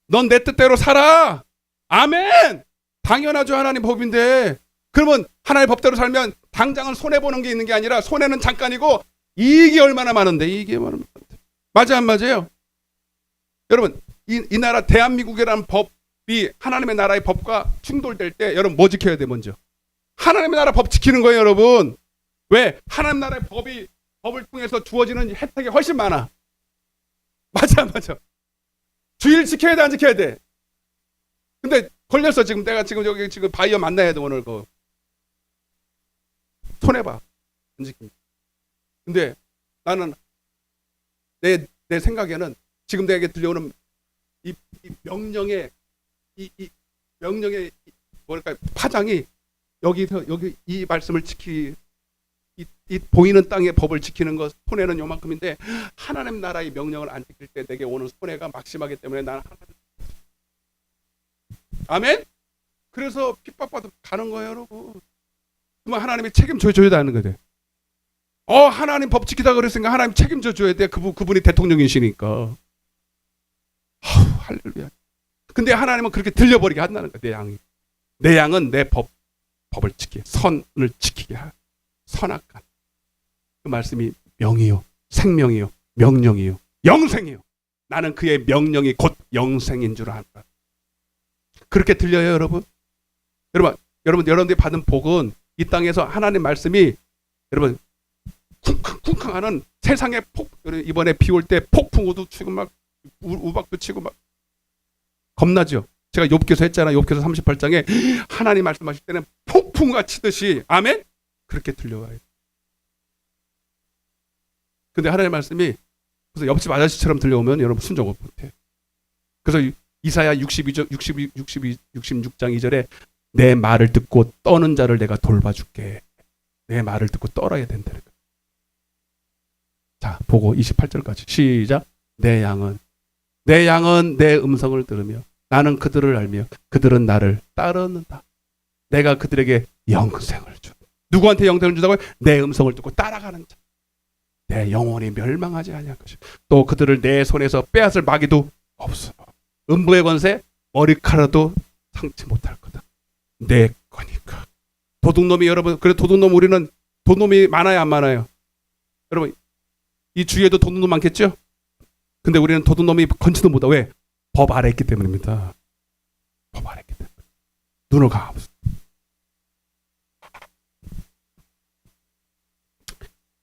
넌 내 뜻대로 살아. 아멘. 당연하죠. 하나님 법인데. 그러면 하나님 법대로 살면 당장은 손해보는 게 있는 게 아니라 손해는 잠깐이고 이익이 얼마나 많은데. 이익이 얼마나 많은데. 맞아 안 맞아요? 여러분 이 나라 대한민국이라는 법이 하나님의 나라의 법과 충돌될 때 여러분 뭐 지켜야 돼? 먼저 하나님의 나라 법 지키는 거예요. 여러분 왜? 하나님 나라의 법을 통해서 주어지는 혜택이 훨씬 많아. 맞아 안 맞아? 주일 지켜야 돼 안 지켜야 돼? 근데 걸렸어. 지금 내가 여기 바이어 만나야 돼. 오늘 손해봐. 안 지킵니다. 근데 나는 내 생각에는 지금 내게 들려오는 이 명령의 명령의 뭐랄까 파장이 여기 이 말씀을 이 보이는 땅의 법을 지키는 것 손해는 요만큼인데 하나님 나라의 명령을 안 지킬 때 내게 오는 손해가 막심하기 때문에 나는 아멘. 그래서 핍박받아 가는 거예요, 여러분. 그러면 하나님이 책임져 줘야 되는 거죠. 하나님 법 지키다 그랬으니까 하나님 책임져 줘야 돼. 그분이 대통령이시니까. 할렐루야. 근데 하나님은 그렇게 들려버리게 한다는 거야. 내 양이. 내 양은 내 법을 지키게, 선을 지키게 하. 선악간. 그 말씀이 명이요, 생명이요, 명령이요, 영생이요. 나는 그의 명령이 곧 영생인 줄 안다. 그렇게 들려요, 여러분. 여러분들이 받은 복은 이 땅에서 하나님 말씀이 여러분 쿵쾅쿵쾅하는 세상의 이번에 비 올 때 폭풍우도 치고 막 우박도 치고 막 겁나죠. 제가 욥기서 했잖아요. 욥기서 38장에 하나님 말씀하실 때는 폭풍우가 치듯이 아멘? 그렇게 들려와요. 근데 하나님 말씀이 그래서 옆집 아저씨처럼 들려오면 여러분 순종을 못해. 그래서 이사야 66장 2절에 내 말을 듣고 떠는 자를 내가 돌봐줄게. 내 말을 듣고 떨어야 된다는 거예요. 자, 보고 28절까지 시작. 내 양은 내 음성을 들으며 나는 그들을 알며 그들은 나를 따르는다. 내가 그들에게 영생을 주. 누구한테 영생을 준다고요? 내 음성을 듣고 따라가는 자. 내 영혼이 멸망하지 아니할 것이요. 또 그들을 내 손에서 빼앗을 마귀도 없어. 음부의 권세 머리카락도 상치 못할 거다. 내 거니까. 도둑놈이 여러분, 그래 도둑놈 우리는 도둑놈이 많아요 안 많아요? 여러분 이 주위에도 도둑놈 많겠죠? 근데 우리는 도둑놈이 건지도 못하. 왜? 법 아래 있기 때문입니다. 법 아래 있기 때문에. 눈을 감았어.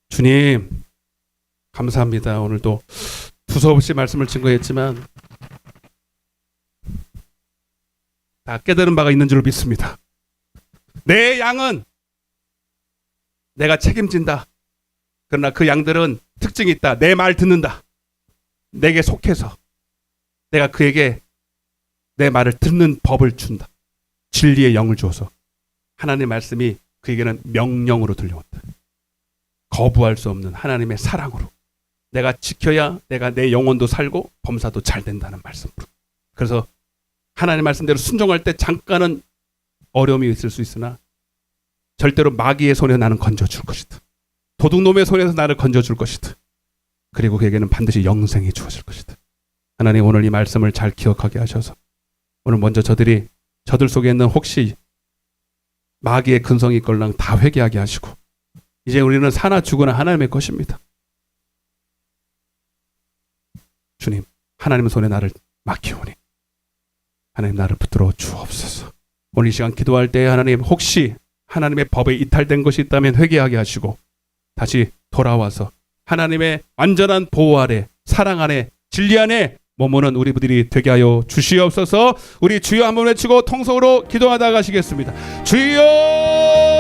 주님 감사합니다. 오늘도 두서없이 말씀을 증거했지만 다 깨달은 바가 있는 줄 믿습니다. 내 양은 내가 책임진다. 그러나 그 양들은 특징이 있다. 내 말 듣는다. 내게 속해서 내가 그에게 내 말을 듣는 법을 준다. 진리의 영을 주어서 하나님의 말씀이 그에게는 명령으로 들려온다. 거부할 수 없는 하나님의 사랑으로 내가 지켜야 내가 내 영혼도 살고 범사도 잘 된다는 말씀으로. 그래서 하나님의 말씀대로 순종할 때 잠깐은 어려움이 있을 수 있으나 절대로 마귀의 손에 나는 건져줄 것이다. 도둑놈의 손에서 나를 건져줄 것이다. 그리고 그에게는 반드시 영생이 주어질 것이다. 하나님 오늘 이 말씀을 잘 기억하게 하셔서 오늘 먼저 저들 속에 있는 혹시 마귀의 근성이 있걸랑 다 회개하게 하시고 이제 우리는 사나 죽으나 하나님의 것입니다. 주님 하나님의 손에 나를 맡기오니 하나님 나를 붙들어 주옵소서. 오늘 이 시간 기도할 때 하나님 혹시 하나님의 법에 이탈된 것이 있다면 회개하게 하시고 다시 돌아와서 하나님의 완전한 보호 아래 사랑 안에 진리 안에 머무는 우리 부들이 되게 하여 주시옵소서. 우리 주여 한번 외치고 통성으로 기도하다 가시겠습니다. 주여